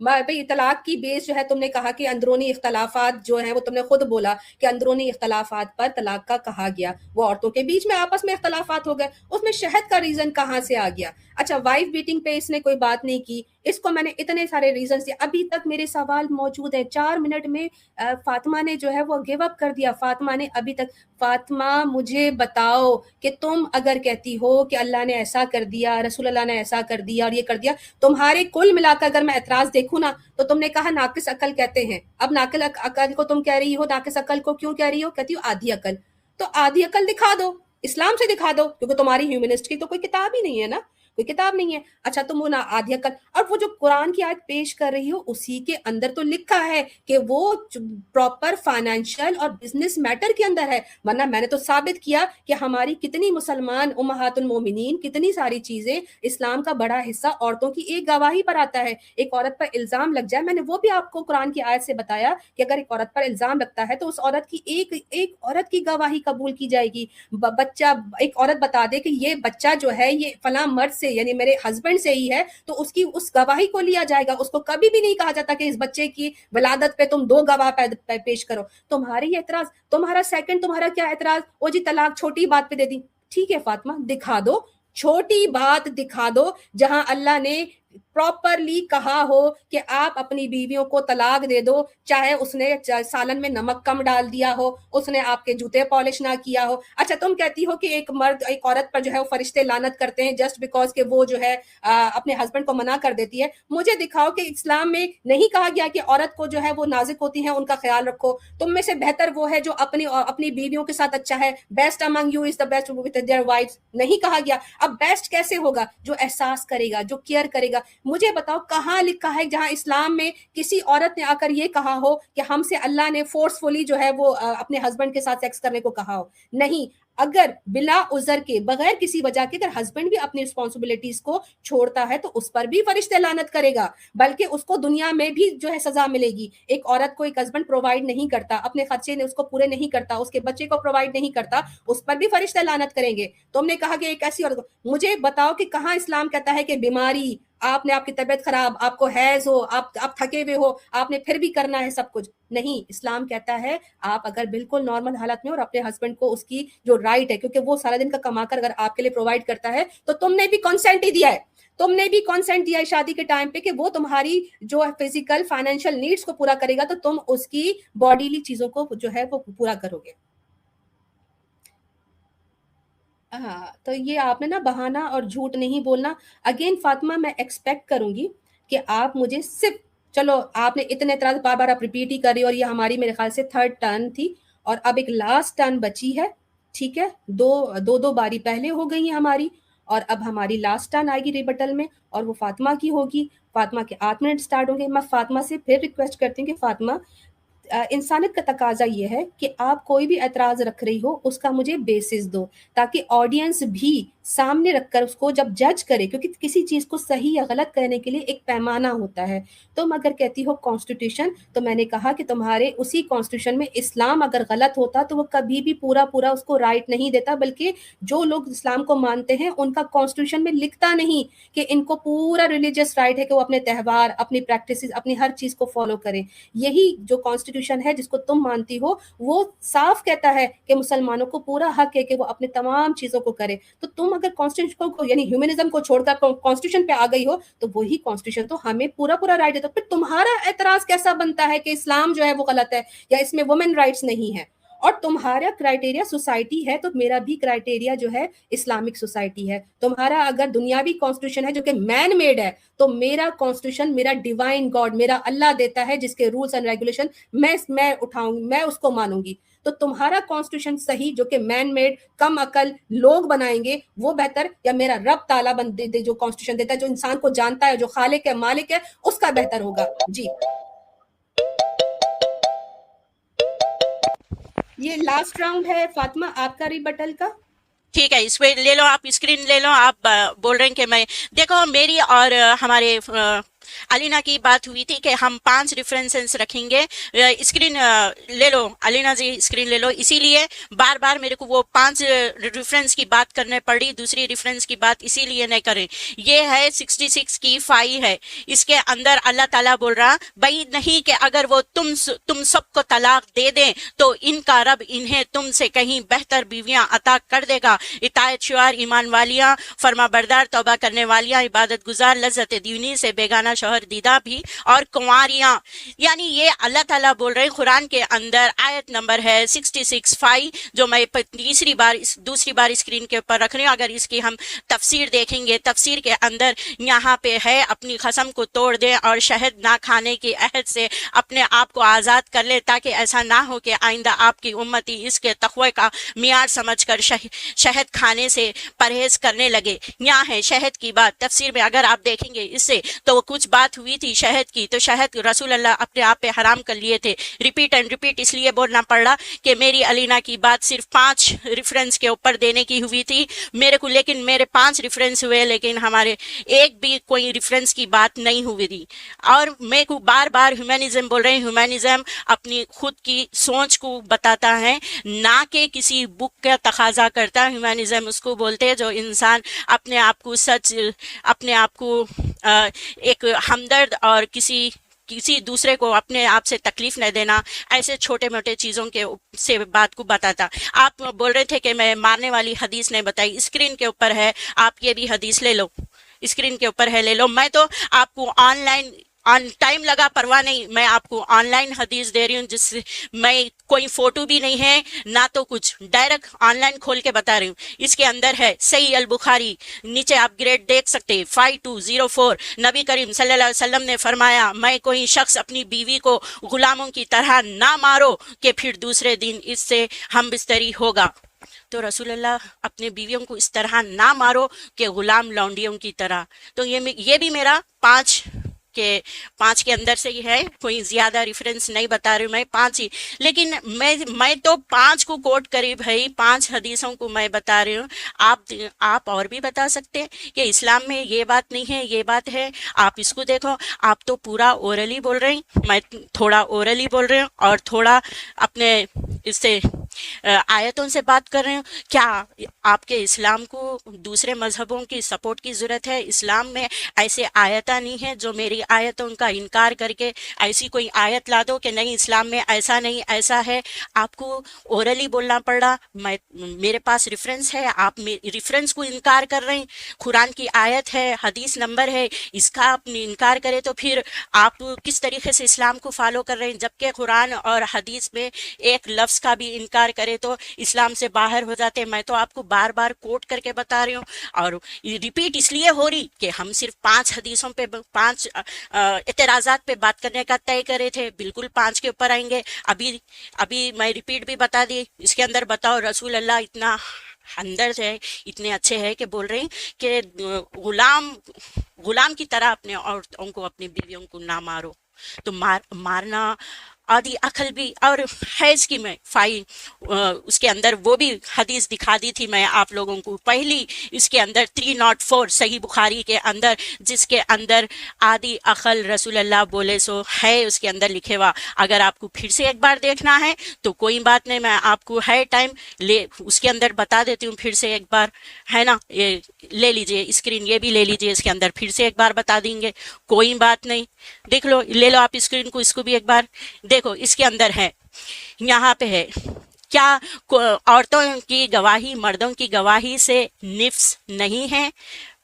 भाई तलाक की बेस जो है, तुमने कहा कि अंदरूनी इख्तलाफात जो है वो तुमने खुद बोला कि अंदरूनी इख्तलाफात पर तलाक का कहा गया, वो औरतों के बीच में आपस में इख्तलाफात हो गए, उसमें शहद का रीजन कहाँ से आ गया? अच्छा, वाइफ बीटिंग पे इसने कोई बात नहीं की, इसको मैंने इतने सारे रीजन दिए, अभी तक मेरे सवाल मौजूद है। 4 मिनट में फातिमा ने जो है वो गिव अप कर दिया। फातिमा ने अभी तक, फातिमा मुझे बताओ कि तुम अगर कहती हो कि अल्लाह ने ऐसा कर दिया, रसूल अल्लाह ने ऐसा कर दिया और ये कर दिया, तुम्हारे कुल मिलाकर अगर मैं एतराज देखूं ना, तो तुमने कहा नाकिस अकल कहते हैं। अब नाकिस अकल को तुम कह रही हो, नाकिस अकल को क्यों कह रही हो? कहती हो आधी अकल। तो आधी अकल दिखा दो, इस्लाम से दिखा दो, क्योंकि तुम्हारी ह्यूमनिस्ट की तो कोई किताब ही नहीं है ना, कोई किताब नहीं है। अच्छा, तुम वो ना आधी अकल, और वो जो कुरान की आयत पेश कर रही हो उसी के अंदर तो लिखा है कि वो प्रॉपर फाइनेंशियल और बिजनेस मैटर के अंदर है। वरना मैंने तो साबित किया कि हमारी कितनी मुसलमान उम्महातुल मोमिनीन, कितनी सारी चीजें, इस्लाम का बड़ा हिस्सा औरतों की एक गवाही पर आता है। एक औरत पर इल्जाम लग जाए, मैंने वो भी आपको कुरान की आयत से बताया कि अगर एक औरत पर इल्जाम लगता है तो उस औरत की एक एक औरत की गवाही कबूल की जाएगी। बच्चा, एक औरत बता दे कि ये बच्चा जो है ये फला मर्द से यानी मेरे हस्बैंड से ही है, तो उसकी उस गवाही को लिया जाएगा। उसको कभी भी नहीं कहा जाता कि इस बच्चे की विलादत पे तुम 2 गवाह पेश करो। तुम्हारी एतराज, तुम्हारा सेकंड, तुम्हारा क्या एतराज? ओ जी तलाक छोटी बात पे दे दी, ठीक है फातिमा दिखा दो, छोटी बात दिखा दो जहां अल्लाह ने प्रॉपरली कहा हो कि आप अपनी बीवियों को तलाक दे दो, चाहे उसने सालन में नमक कम डाल दिया हो, उसने आपके जूते पॉलिश ना किया हो। अच्छा, तुम कहती हो कि एक मर्द एक औरत पर जो है वो फरिश्ते लानत करते हैं जस्ट बिकॉज के वो जो है अपने हस्बैंड को मना कर देती है। मुझे दिखाओ कि इस्लाम में नहीं कहा गया कि औरत को जो है वो नाजुक होती है उनका ख्याल रखो, तुम में से बेहतर वो है जो अपनी अपनी बीवियों के साथ अच्छा है, best among you is the best with their wives, नहीं कहा गया। अब बेस्ट कैसे होगा? जो एहसास करेगा, जो केयर करेगा। मुझे बताओ कहाँ लिखा है जहां इस्लाम में किसी औरत ने आकर ये कहा हो कि हमसे अल्लाह ने फोर्सफुली जो है वो अपने हस्बैंड के साथ सेक्स करने को कहा हो? नहीं। अगर बिला उजर के, बगैर किसी वजह के, अगर हस्बैंड भी अपनी रिस्पॉन्सिबिलिटीज को छोड़ता है तो उस पर भी फरिश्ते लानत करेगा, बल्कि उसको दुनिया में भी जो है सजा मिलेगी। एक औरत को एक हस्बैंड प्रोवाइड नहीं करता, अपने खर्चे ने उसको पूरे नहीं करता, उसके बच्चे को प्रोवाइड नहीं करता, उस पर भी फरिश्ते लानत करेंगे। तुमने कहा कि एक ऐसी औरत को, मुझे बताओ कि कहाँ इस्लाम कहता है कि बीमारी, आपने, आपकी तबीयत खराब, आपको हैज हो, आप थके हुए हो, आपने फिर भी करना है सब कुछ? नहीं, इस्लाम कहता है आप अगर बिल्कुल नॉर्मल हालत में और अपने हस्बैंड को उसकी जो राइट है, क्योंकि वो सारा दिन का कमाकर अगर आपके लिए प्रोवाइड करता है, तो तुमने भी कंसेंट ही दिया है, तुमने भी कंसेंट दिया है शादी के टाइम पे कि वो तुम्हारी जो फिजिकल फाइनेंशियल नीड्स को पूरा करेगा, तो तुम उसकी बॉडीली चीजों को जो है वो पूरा करोगे। हाँ, तो ये आपने ना बहाना और झूठ नहीं बोलना। अगेन फातिमा, मैं एक्सपेक्ट करूंगी कि आप मुझे सिर्फ, चलो आपने इतने तरह बार बार आप रिपीट ही कर रही हो, और ये हमारी मेरे ख्याल से थर्ड टर्न थी और अब एक लास्ट टर्न बची है, ठीक है? दो बारी पहले हो गई है हमारी, और अब हमारी लास्ट टर्न आएगी रिबटल में, और वो फातिमा की होगी। फातिमा के 8 मिनट स्टार्ट होंगे। मैं फातिमा से फिर रिक्वेस्ट करती हूँ कि फातिमा इंसानियत का तकाजा ये है कि आप कोई भी एतराज़ रख रही हो उसका मुझे बेसिस दो, ताकि ऑडियंस भी सामने रखकर उसको जब जज करे, क्योंकि किसी चीज़ को सही या गलत कहने के लिए एक पैमाना होता है। तुम अगर कहती हो कॉन्स्टिट्यूशन, तो मैंने कहा कि तुम्हारे उसी कॉन्स्टिट्यूशन में इस्लाम अगर गलत होता तो वो कभी भी पूरा पूरा उसको राइट नहीं देता, बल्कि जो लोग इस्लाम को मानते हैं उनका कॉन्स्टिट्यूशन में लिखता नहीं कि इनको पूरा रिलीजियस राइट है कि वो अपने त्यौहार, अपनी प्रैक्टिसेस, अपनी हर चीज़ को फॉलो करें। यही जो कॉन्स्टिट्यूशन है जिसको तुम मानती हो, वो साफ कहता है कि मुसलमानों को पूरा हक है कि वो अपने तमाम चीज़ों को करे। तो तुम अगर कॉन्स्टिट्यूशन को यानी ह्यूमनिज्म को छोड़कर कॉन्स्टिट्यूशन पे आ गई हो, तो वही कॉन्स्टिट्यूशन तो हमें पूरा पूरा राइट देता। फिर तुम्हारा एतराज कैसा बनता है कि इस्लाम जो है वो गलत है या इसमें वुमेन राइट्स नहीं है? और तुम्हारा क्राइटेरिया सोसाइटी है, तो मेरा भी क्राइटेरिया जो है इस्लामिक सोसाइटी है। तुम्हारा अगर दुनियावी कॉन्स्टिट्यूशन है जो कि मैन मेड है, तो मेरा कॉन्स्टिट्यूशन मेरा डिवाइन गॉड, मेरा अल्लाह देता है, जिसके रूल्स एंड रेगुलेशन मैं उठाऊंगी, मैं उसको मानूंगी। तो तुम्हारा कॉन्स्टिट्यूशन सही जो कि मैन मेड कम अकल लोग बनाएंगे वो बेहतर, या मेरा रब ताला दे जो कॉन्स्टिट्यूशन देता है, जो इंसान को जानता है, जो खालिक है, मालिक है, उसका बेहतर होगा? जी, ये लास्ट राउंड है फातिमा आपका रिबटल का। ठीक है, इस पे ले लो, आप स्क्रीन ले लो। आप बोल रहे हैं कि मैं, देखो मेरी और हमारे अलीना की बात हुई थी कि हम 5 रेफरेंसेस रखेंगे। स्क्रीन ले लो अलीना जी, स्क्रीन ले लो। इसीलिए बार बार मेरे को वो 5 रेफरेंस की बात करने पड़ी, दूसरी रेफरेंस की बात इसीलिए नहीं करें। ये है 66 की 5 है, इसके अंदर अल्लाह ताला बोल रहा भाई नहीं कि अगर वो तुम सबको तलाक दे दें तो इनका रब इन्हें तुमसे कहीं बेहतर बीवियां अता कर देगा। इतायत शुआर, ईमान वालियां, फरमा बरदार, तौबा करने वालियां, इबादत गुजार, लज्जत दीनी से बेगाना शौहर दीदा भी, और कुंवारियां। यानी ये अल्लाह ताला बोल रहे हैं कुरान के अंदर। आयत नंबर है 66(5) जो मैं दूसरी बार स्क्रीन के ऊपर रख रही हूँ। अगर इसकी हम तफसीर देखेंगे, तफसीर के अंदर यहाँ पे है अपनी कसम को तोड़ दे और शहद ना खाने की अहद से अपने आप को आज़ाद कर ले, ताकि ऐसा ना हो कि आइंदा आपकी उम्मती इसके तक़वे का मियार समझकर शहद खाने से परहेज करने लगे। यहाँ है शहद की बात तफसीर में, अगर आप देखेंगे इससे तो कुछ बात हुई थी शहद की, तो शहद रसूल अल्लाह अपने आप पे हराम कर लिए थे। रिपीट एंड रिपीट इसलिए बोलना पड़ रहा कि मेरी अलीना की बात सिर्फ 5 रेफरेंस के ऊपर देने की हुई थी मेरे को, लेकिन मेरे 5 रेफरेंस हुए, लेकिन हमारे एक भी कोई रेफरेंस की बात नहीं हुई थी। और मैं को बार बार ह्यूमनिज्म बोल रहे हैं। ह्यूमनिज्म अपनी खुद की सोच को बताता है, ना कि किसी बुक का तकाजा करता है। ह्यूमनिज्म उसको बोलते हैं जो इंसान अपने आप को सच, अपने आप को एक हमदर्द और किसी दूसरे को अपने आप से तकलीफ न देना, ऐसे छोटे मोटे चीज़ों के से बात को बताता। आप बोल रहे थे कि मैं मारने वाली हदीस नहीं बताई, स्क्रीन के ऊपर है, आप ये भी हदीस ले लो, स्क्रीन के ऊपर है, ले लो। मैं तो आपको ऑनलाइन टाइम लगा परवाह नहीं, मैं आपको ऑनलाइन हदीस दे रही हूँ, जिससे मैं कोई फोटो भी नहीं है ना तो कुछ, डायरेक्ट ऑनलाइन खोल के बता रही हूँ। इसके अंदर है सही अल बुखारी, नीचे आप ग्रेड देख सकते हैं 5204। नबी करीम सल्लल्लाहु अलैहि वसल्लम ने फरमाया, मैं कोई शख्स अपनी बीवी को गुलामों की तरह ना मारो कि फिर दूसरे दिन इससे हम बिस्तरी होगा। तो रसूलुल्लाह अपने बीवियों को इस तरह ना मारो कि गुलाम लौंडियों की तरह। तो ये भी मेरा 5 के अंदर से ही है, कोई ज्यादा रेफरेंस नहीं बता रही हूँ मैं, 5 ही। लेकिन मैं तो 5 को कोट करी भाई, 5 हदीसों को मैं बता रही हूँ। आप और भी बता सकते हैं कि इस्लाम में ये बात नहीं है, ये बात है, आप इसको देखो। आप तो पूरा ओरली बोल रहे हैं, मैं थोड़ा ओरली बोल रही हूँ और थोड़ा अपने इससे आयतों से बात कर रहे हूँ। क्या आपके इस्लाम को दूसरे मजहबों की सपोर्ट की ज़रूरत है? इस्लाम में ऐसे आयता नहीं है जो मेरी आयतों का इनकार करके ऐसी कोई आयत ला दो कि नहीं इस्लाम में ऐसा नहीं ऐसा है। आपको ओरली बोलना पड़ रहा, मेरे पास रेफरेंस है, आप रेफरेंस को इनकार कर रहे हैं। कुरान की आयत है, हदीस नंबर है, इसका आप इनकार करें तो फिर आप किस तरीके से इस्लाम को फॉलो कर रहे हैं? जबकि कुरान और हदीस में एक लफ्ज़ का भी इनकार करे तो इस्लाम से बाहर हो जाते हैं। मैं तो आपको बार बार कोट करके बता रही हूँ और रिपीट इसलिए हो रही कि हम सिर्फ 5 हदीसों पे 5 इतराज़ात पे बात करने का तय करे थे, बिल्कुल 5 के ऊपर आएंगे। अभी मैं रिपीट भी बता दी, इसके अंदर बताओ रसूल अल्लाह इतना अंदर से इतने अच्छे हैं कि बोल रहे हैं कि गुलाम की तरह अपने औरतों को, अपनी बीवियों को ना मारो। तो मारना आदि अकल भी। और हैज की मैं उसके अंदर वो भी हदीस दिखा दी थी मैं आप लोगों को पहली, इसके अंदर 304 सही बुखारी के अंदर, जिसके अंदर आदि अकल रसूलुल्लाह बोले सो है उसके अंदर लिखे हुआ। अगर आपको फिर से एक बार देखना है तो कोई बात नहीं, मैं आपको है टाइम ले उसके अंदर बता देती हूँ फिर से एक बार, है ना। ये ले लीजिए स्क्रीन, ये भी ले लीजिए, इसके अंदर फिर से एक बार बता देंगे, कोई बात नहीं। देख लो, ले लो आप स्क्रीन को, इसको भी एक बार देखो। इसके अंदर है, यहाँ पे है क्या औरतों की गवाही मर्दों की गवाही से निफ्स नहीं है।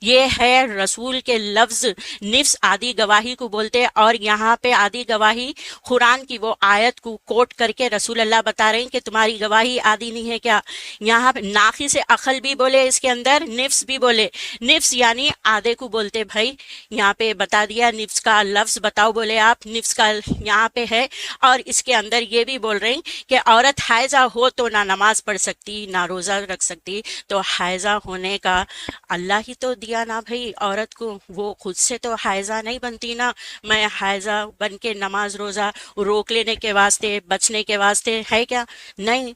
ये है रसूल के लफ्ज, निफ्स आदि गवाही को बोलते हैं। और यहाँ पे आदि गवाही कुरान की वो आयत को कोट करके रसूल अल्लाह बता रहे हैं कि तुम्हारी गवाही आदि नहीं है क्या। यहाँ पे नाखी से अकल भी बोले, इसके अंदर निफ्स भी बोले। निफ्स यानी आधे को बोलते भाई, यहाँ पे बता दिया निफ्स का लफ्ज बताओ, बोले आप निफ्स का यहाँ पे है। और इसके अंदर ये भी बोल रहे हैं कि औरत हायजा हो तो ना नमाज पढ़ सकती ना रोज़ा रख सकती। तो हायजा होने का अल्लाह ही तो दिया ना भाई औरत को, वो खुद से तो हायजा नहीं बनती ना। मैं हायजा बन के नमाज रोज़ा रोक लेने के वास्ते बचने के वास्ते है क्या? नहीं,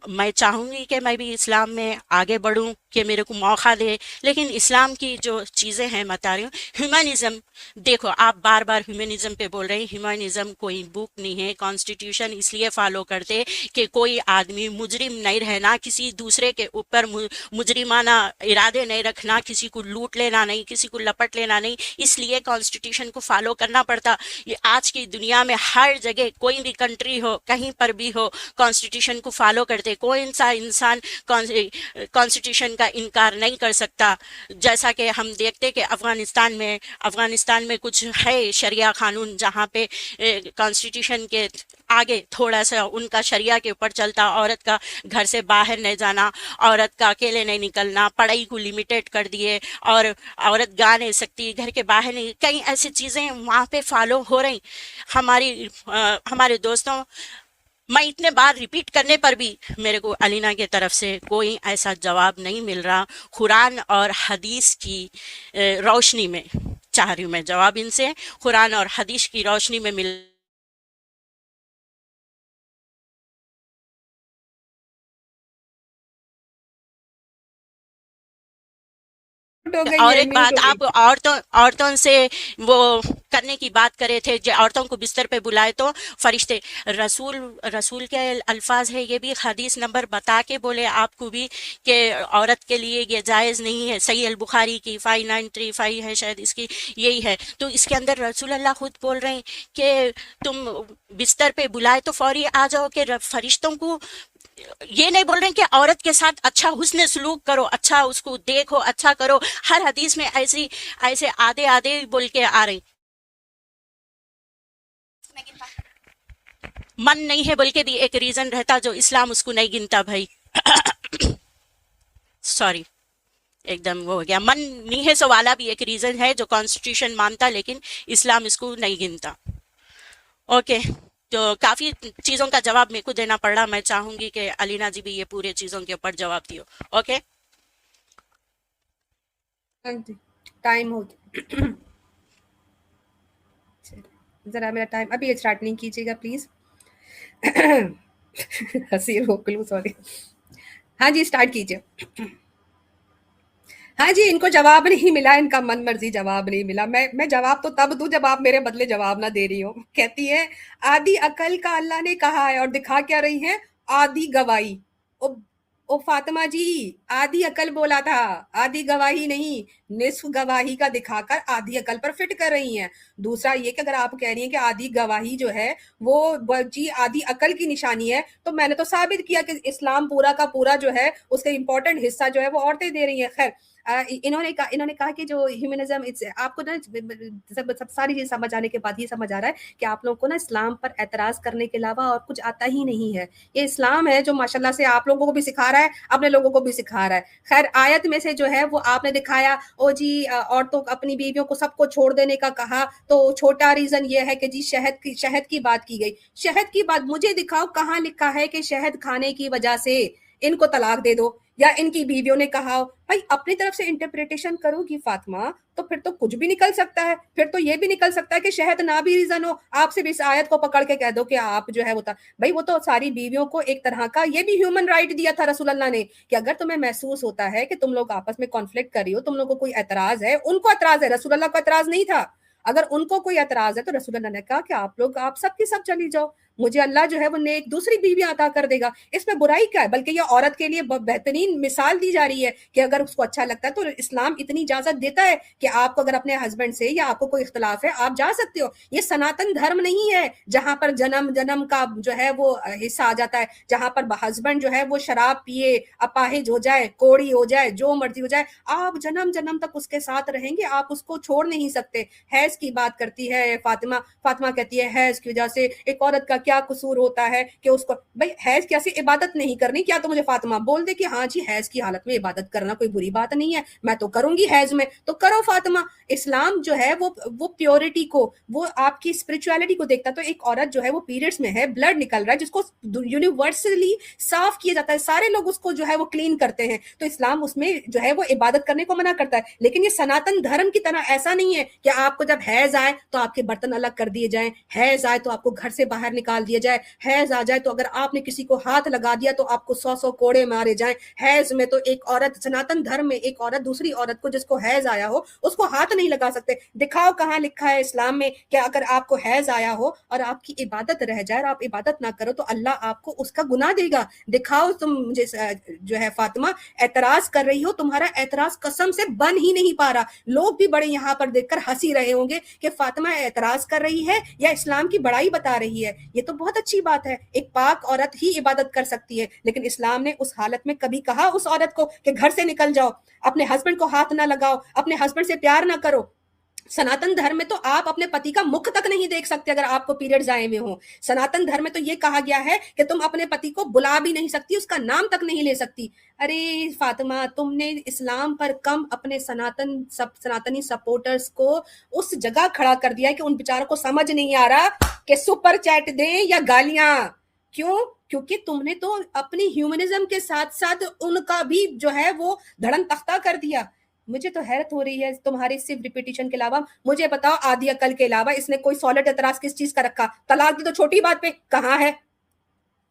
मैं चाहूँगी कि मैं भी इस्लाम में आगे बढ़ूँ, कि मेरे को मौका दे। लेकिन इस्लाम की जो चीज़ें हैं बता रही हूँ, ह्यूमनिज़्म, देखो आप बार बार ह्यूमनिज़्म पे बोल रहे हैं। ह्यूमनिज़्म कोई बुक नहीं है, कॉन्स्टिट्यूशन इसलिए फॉलो करते कि कोई आदमी मुजरिम नहीं रहना, किसी दूसरे के ऊपर मुजरिमाना इरादे नहीं रखना, किसी को लूट लेना नहीं, किसी को लपट लेना नहीं, इसलिए कॉन्स्टिट्यूशन को फॉलो करना पड़ता। ये आज की दुनिया में हर जगह कोई भी कंट्री हो, कहीं पर भी हो, कॉन्स्टिट्यूशन को फॉलो करते। कोई सा इंसान कॉन्स्टिट्यूशन का इनकार नहीं कर सकता। जैसा कि हम देखते कि अफगानिस्तान में कुछ है शरिया कानून, जहाँ पे कॉन्स्टिट्यूशन के आगे थोड़ा सा उनका शरिया के ऊपर चलता। औरत का घर से बाहर नहीं जाना, औरत का अकेले नहीं निकलना, पढ़ाई को लिमिटेड कर दिए, और औरत गा नहीं सकती, घर के बाहर नहीं, कई ऐसी चीज़ें वहाँ पे फॉलो हो रही। हमारे दोस्तों, मैं इतने बार रिपीट करने पर भी मेरे को अलीना की तरफ से कोई ऐसा जवाब नहीं मिल रहा। कुरान और हदीस की रोशनी में चाह रही हूँ मैं जवाब इनसे, कुरान और हदीस की रोशनी में मिल। हो गई और है, एक म्यूट बात, हो गई। आप औरतों से वो करने की बात करे थे, जो औरतों को बिस्तर पे बुलाए तो फरिश्ते, रसूल रसूल के अल्फाज है, ये भी हदीस नंबर बता के बोले आपको भी कि औरत के लिए ये जायज़ नहीं है। सही अल बुखारी की 5935 है शायद, इसकी यही है। तो इसके अंदर रसूल अल्लाह खुद बोल रहे हैं कि तुम बिस्तर पे बुलाए तो फौरी आ जाओ, कि फरिश्तों को ये नहीं बोल रहे हैं कि औरत के साथ अच्छा हुस्न सलूक करो, अच्छा उसको देखो, अच्छा करो। हर हदीस में ऐसे आधे आधे बोल के आ रहे हैं। मन नहीं है बोल के भी एक रीजन रहता जो इस्लाम उसको नहीं गिनता भाई। सॉरी, एकदम वो हो गया। मन नहीं है सो वाला भी एक रीजन है जो कॉन्स्टिट्यूशन मानता, लेकिन इस्लाम इसको नहीं गिनता। ओके, तो काफी चीजों का जवाब मेरे को देना पड़ रहा। मैं चाहूंगी कि अलीना जी भी ये पूरे चीजों के ऊपर जवाब दियो। ओके, हाँ जी, टाइम हो गया। जरा मेरा टाइम अभी स्टार्ट नहीं कीजिएगा प्लीज। हंसी रोक लूं, सॉरी। हाँ जी, स्टार्ट कीजिए। हाँ जी, इनको जवाब नहीं मिला, इनका मन मर्जी जवाब नहीं मिला। मैं जवाब तो तब दूं जब आप मेरे बदले जवाब ना दे रही हो। कहती है आधी अकल का अल्लाह ने कहा है, और दिखा क्या रही है? आधी गवाही। ओ, ओ फातिमा जी, आधी अकल बोला था, आधी गवाही नहीं। निस्फ गवाही का दिखाकर आधी अकल पर फिट कर रही हैं। दूसरा ये कि अगर आप कह रही हैं कि आधी गवाही जो है वो जी आधी अकल की निशानी है, तो मैंने तो साबित किया कि इस्लाम पूरा का पूरा जो है उसका इंपॉर्टेंट हिस्सा जो है वो औरतें दे रही हैं। खैर, इन्होंने कहा कि जो ह्यूमनिज्म, इट्स आपको ना सब सारी चीज समझ आने के बाद ये समझ आ रहा है कि आप लोगों को ना इस्लाम पर एतराज करने के अलावा और कुछ आता ही नहीं है। ये इस्लाम है जो माशाल्लाह से आप लोगों को भी सिखा रहा है, अपने लोगों को भी सिखा रहा है। खैर, आयत में से जो है वो आपने दिखाया, ओ जी औरतों अपनी बीवियों को सबको छोड़ देने का कहा, तो छोटा रीजन ये है कि जी शहद की बात की गई। शहद की बात मुझे दिखाओ कहाँ लिखा है कि शहद खाने की वजह से इनको तलाक दे दो। या इनकी बीवियों ने कहा हो। भाई अपनी तरफ से इंटरप्रिटेशन करोगी फातिमा तो फिर तो कुछ भी निकल सकता है, फिर तो ये भी निकल सकता है कि शायद ना भी रीजन हो, आप सिर्फ इस आयत को पकड़ के कह दो कि आप जो है वो था। भाई वो तो सारी बीवियों को एक तरह का ये भी ह्यूमन राइट दिया था रसूल अल्लाह ने कि अगर तुम्हें महसूस होता है कि तुम लोग आपस में कॉन्फ्लिक्ट कर रही हो, तुम लोगों को कोई एतराज है, उनको एतराज है, रसूल अल्लाह को एतराज नहीं था। अगर उनको कोई एतराज है तो रसूल अल्लाह ने कहा कि आप लोग आप सब की सब चली जाओ, मुझे अल्लाह जो है वो नेक दूसरी बीवी अता कर देगा, इसमें बुराई क्या है। बल्कि ये औरत के लिए बेहतरीन मिसाल दी जा रही है कि अगर उसको अच्छा लगता है तो इस्लाम इतनी इजाजत देता है कि आपको अगर अपने हस्बैंड से या आपको कोई इख्तलाफ है आप जा सकते हो। ये सनातन धर्म नहीं है जहां पर जन्म जन्म का जो है वो हिस्सा आ जाता है, जहां पर हस्बैंड जो है वो शराब पिए, अपाहिज हो जाए, कोड़ी हो जाए, जो मर्जी हो जाए, आप जन्म जन्म तक उसके साथ रहेंगे, आप उसको छोड़ नहीं सकते। हैज की बात करती है फातिमा, फातिमा कहती है हैज की वजह से एक औरत का क्या कसूर होता है कि उसको, भाई हैज कैसे इबादत नहीं करनी, क्या तो मुझे फातिमा बोल दे कि हाँ जी हैज की हालत में इबादत करना कोई बुरी बात नहीं है, मैं तो करूंगी हैज में, तो करो फातिमा। इस्लाम जो है वो प्योरिटी को, वो आपकी स्पिरिचुअलिटी को देखता है। तो एक औरत जो है वो पीरियड्स में है, ब्लड निकल रहा है, जिसको यूनिवर्सली साफ किया जाता है, सारे लोग उसको जो है वो क्लीन करते हैं, तो इस्लाम उसमें जो है वो इबादत करने को मना करता है। लेकिन ये सनातन धर्म की तरह ऐसा नहीं है कि आपको जब हैज आए तो आपके बर्तन अलग कर दिए जाए, हैज आए तो आपको घर से बाहर निकाल दिया जाए, हैज आ जाए तो अगर आपने किसी को हाथ लगा दिया तो आपको 100 कोड़े मारे जाए। हैज में तो एक औरत, सनातन धर्म में एक औरत दूसरी औरत को जिसको हैज आया हो उसको हाथ नहीं लगा सकते। दिखाओ कहाँ लिखा है इस्लाम में कि अगर आपको हैज आया हो और आपकी इबादत रह जाए और आप इबादत ना करो तो अल्लाह आपको उसका गुनाह देगा। दिखाओ तुम मुझे जो है फातिमा एतराज कर रही हो, तुम्हारा एतराज कसम से बन ही नहीं पा रहा। लोग भी बड़े यहाँ पर देखकर हंसी रहे होंगे कि फातिमा एतराज कर रही है या इस्लाम की बड़ाई बता रही है। ये तो बहुत अच्छी बात है, एक पाक औरत ही इबादत कर सकती है, लेकिन इस्लाम ने उस हालत में कभी कहा उस औरत को कि घर से निकल जाओ, अपने हस्बैंड को हाथ ना लगाओ, अपने हस्बैंड से प्यार ना करो। सनातन धर्म में तो आप अपने पति का मुख तक नहीं देख सकते अगर आपको पीरियड्स आए हुए हो। सनातन धर्म में तो ये कहा गया है कि तुम अपने पति को बुला भी नहीं सकती, उसका नाम तक नहीं ले सकती। अरे फातिमा, तुमने इस्लाम पर कम अपने सनातनी सपोर्टर्स को उस जगह खड़ा कर दिया है कि उन बेचारों को समझ नहीं आ रहा कि सुपर चैट दें या गालियां। क्यों? क्योंकि तुमने तो अपनी ह्यूमनिज्म के साथ साथ उनका भी जो है वो धड़न तख्ता कर दिया। मुझे तो हैरत हो रही है तुम्हारी सिर्फ रिपीटिशन के अलावा। मुझे बताओ आदि अकल के अलावा इसने कोई सॉलिड एतराज किस चीज का रखा? तलाक दी तो छोटी बात पे कहाँ है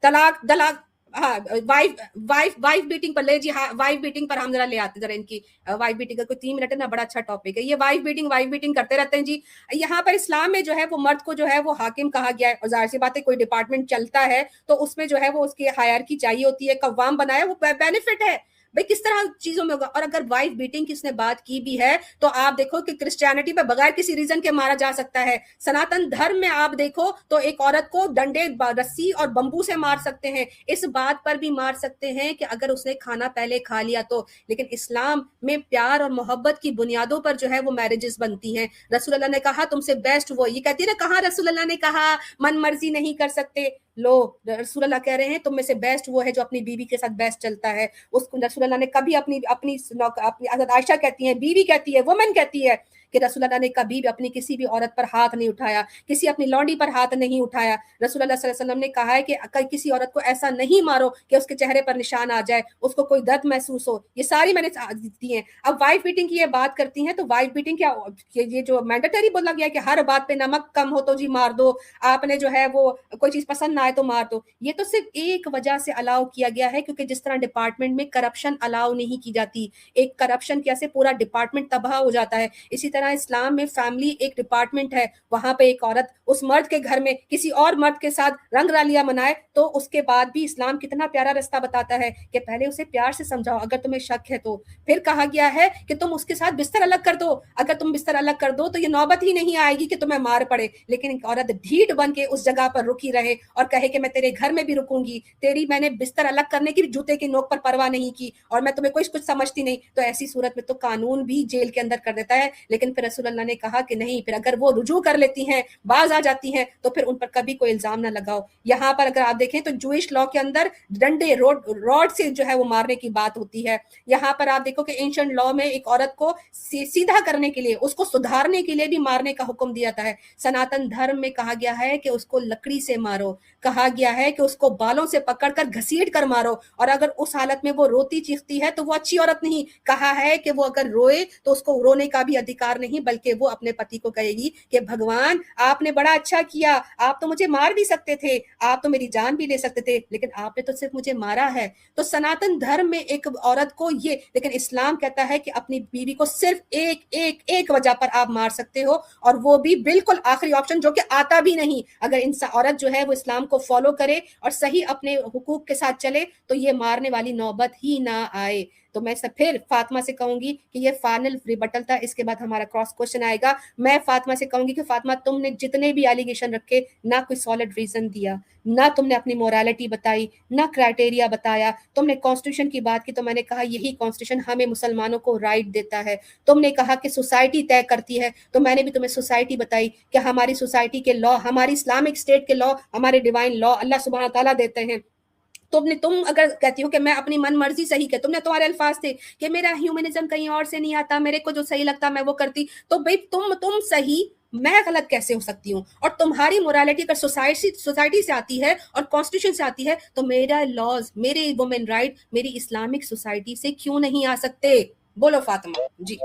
तलाक? दलाक, हाँ, वाइफ वाइफ वाइफ बीटिंग पर ले जी, हाँ वाइफ बीटिंग पर हम जरा ले आते जरा इनकी वाइफ बीटिंग का कोई 3 मिनट है ना, बड़ा अच्छा टॉपिक है ये। वाइफ बीटिंग करते रहते हैं जी। यहाँ पर इस्लाम में जो है वो मर्द को जो है वो हाकिम कहा गया है, और जाहिर सी बात है कोई डिपार्टमेंट चलता है तो उसमें जो है वो उसकी हायरकी चाहिए होती है, कव्वाम बनाया, वो बेनिफिट है। भाई किस तरह चीजों में होगा। और अगर वाइफ बीटिंग किसने बात की भी है तो आप देखो कि क्रिश्चियनिटी पे बगैर किसी रीजन के मारा जा सकता है। सनातन धर्म में आप देखो तो एक औरत को डंडे, रस्सी और बंबू से मार सकते हैं, इस बात पर भी मार सकते हैं कि अगर उसने खाना पहले खा लिया तो। लेकिन इस्लाम में प्यार और मोहब्बत की बुनियादों पर जो है वो मैरिजेस बनती हैं। रसूल अल्लाह ने कहा तुमसे बेस्ट वो, ये कहती है ना कहाँ रसूल अल्लाह ने कहा मन मर्जी नहीं कर सकते। लो, रसूल अल्लाह कह रहे हैं तुम में से बेस्ट वो है जो अपनी बीवी के साथ बेस्ट चलता है। उसको रसूल अल्लाह ने कभी अपनी अपनी अपनी हज़रत आयशा कहती हैं, बीवी कहती है, वुमन कहती है कि रसूल अल्लाह ने कभी भी अपनी किसी भी औरत पर हाथ नहीं उठाया, किसी अपनी लौंडी पर हाथ नहीं उठाया। रसूल अल्लाह सल्लल्लाहु अलैहि वसल्लम ने कहा है कि अगर किसी औरत को ऐसा नहीं मारो कि उसके चेहरे पर निशान आ जाए, उसको कोई दर्द महसूस हो। ये सारी मैंने दी हैं। अब वाइफ बीटिंग की ये बात करती हैं तो वाइफ बीटिंग क्या, ये जो मैंडेटरी बोला गया कि हर बात पे नमक कम हो तो जी मार दो, आपने जो है वो कोई चीज पसंद ना आए तो मार दो, ये तो सिर्फ एक वजह से अलाउ किया गया है क्योंकि जिस तरह डिपार्टमेंट में करप्शन अलाउ नहीं की जाती, एक करप्शन कैसे पूरा डिपार्टमेंट तबाह हो जाता है, इसी तरह इस्लाम में फैमिली एक डिपार्टमेंट है। वहां पे एक औरत उस मर्द के घर में किसी और मर्द के साथ रंग रालियां मनाए तो उसके बाद भी इस्लाम कितना प्यारा रास्ता बताता है कि पहले उसे प्यार से समझाओ अगर तुम्हें शक है तो। फिर कहा गया है कि तुम उसके साथ बिस्तर अलग कर दो, अगर तुम बिस्तर अलग कर दो तो ये नौबत ही नहीं आएगी कि तुम्हें मार पड़े। लेकिन एक औरत ढीठ बन के उस जगह पर रुकी रहे और कहे कि मैं तेरे घर में भी रुकूंगी, तेरी मैंने बिस्तर अलग करने की जूते की नोक पर परवाह नहीं की और मैं तुम्हें कुछ समझती नहीं, तो ऐसी सूरत में तो कानून भी जेल के अंदर कर देता है। लेकिन لیکن پھر رسول اللہ نے کہا کہ نہیں، پھر اگر وہ رجوع کر لیتی ہیں، باز آ جاتی ہیں، تو پھر ان پر کبھی کوئی الزام نہ لگاؤ. یہاں پر اگر آپ دیکھیں تو جوئش لا کے اندر ڈنڈے راڈ سے جو ہے وہ مارنے کی بات ہوتی ہے. یہاں پر آپ دیکھو کہ اینشنٹ لا میں ایک عورت کو سیدھا کرنے کے لیے، اس کو سدھارنے کے لیے بھی مارنے کا حکم دیا جاتا ہے. سناتن دھرم میں کہا گیا ہے کہ اس کو لکڑی سے مارو، کہا گیا ہے کہ اس کو بالوں سے پکڑ کر گھسیٹ کر مارو، اور اگر اس حالت میں وہ روتی چیختی ہے تو وہ اچھی عورت نہیں. کہا ہے کہ وہ اگر روئے تو اس کو رونے کا بھی ادھیکار نہیں، بلکہ وہ اپنے پتی کو کہے گی کہ بھگوان آپ نے بڑا اچھا کیا، آپ تو مجھے مار بھی سکتے تھے، آپ تو میری جان بھی لے سکتے تھے، لیکن آپ نے تو صرف مجھے مارا ہے. تو سناتن دھرم میں ایک عورت کو یہ، لیکن اسلام کہتا ہے کہ اپنی بیوی کو صرف ایک وجہ پر آپ مار سکتے ہو، اور وہ بھی بالکل آخری آپشن جو کہ آتا بھی نہیں. اگر عورت جو ہے وہ اسلام کو فالو کرے اور صحیح اپنے حقوق کے ساتھ چلے تو یہ مارنے والی نوبت ہی نہ آئے. تو میں پھر فاطمہ سے کہوں گی کہ یہ فائنل ریبٹل تھا، اس کے بعد ہمارا کراس کوشچن آئے گا. میں فاطمہ سے کہوں گی کہ فاطمہ تم نے جتنے بھی ایلیگیشن رکھے، نہ کوئی سالڈ ریزن دیا، نہ تم نے اپنی مورالٹی بتائی، نہ کرائٹیریا بتایا. تم نے کانسٹیٹیوشن کی بات کی تو میں نے کہا یہی کانسٹیٹیوشن ہمیں مسلمانوں کو رائٹ دیتا ہے. تم نے کہا کہ سوسائٹی طے کرتی ہے، تو میں نے بھی تمہیں سوسائٹی بتائی کہ ہماری سوسائٹی کے لا، ہماری اسلامک اسٹیٹ کے لا، ہمارے ڈیوائن لا اللہ سبحانہ تعالیٰ دیتے ہیں. تم اگر کہتی ہو کہ میں اپنی من مرضی صحیح کہ، تم نے تمہارے الفاظ تھے کہ میرا ہیومنزم کہیں اور سے نہیں آتا، میرے کو جو صحیح لگتا میں وہ کرتی. تو بھئی تم صحیح، میں غلط کیسے ہو سکتی ہوں؟ اور تمہاری مورالٹی اگر سوسائٹی سے آتی ہے اور کانسٹیٹیوشن سے آتی ہے تو میرا لاز، میرے وومن رائٹ میری اسلامک سوسائٹی سے کیوں نہیں آ سکتے؟ بولو فاطمہ جی.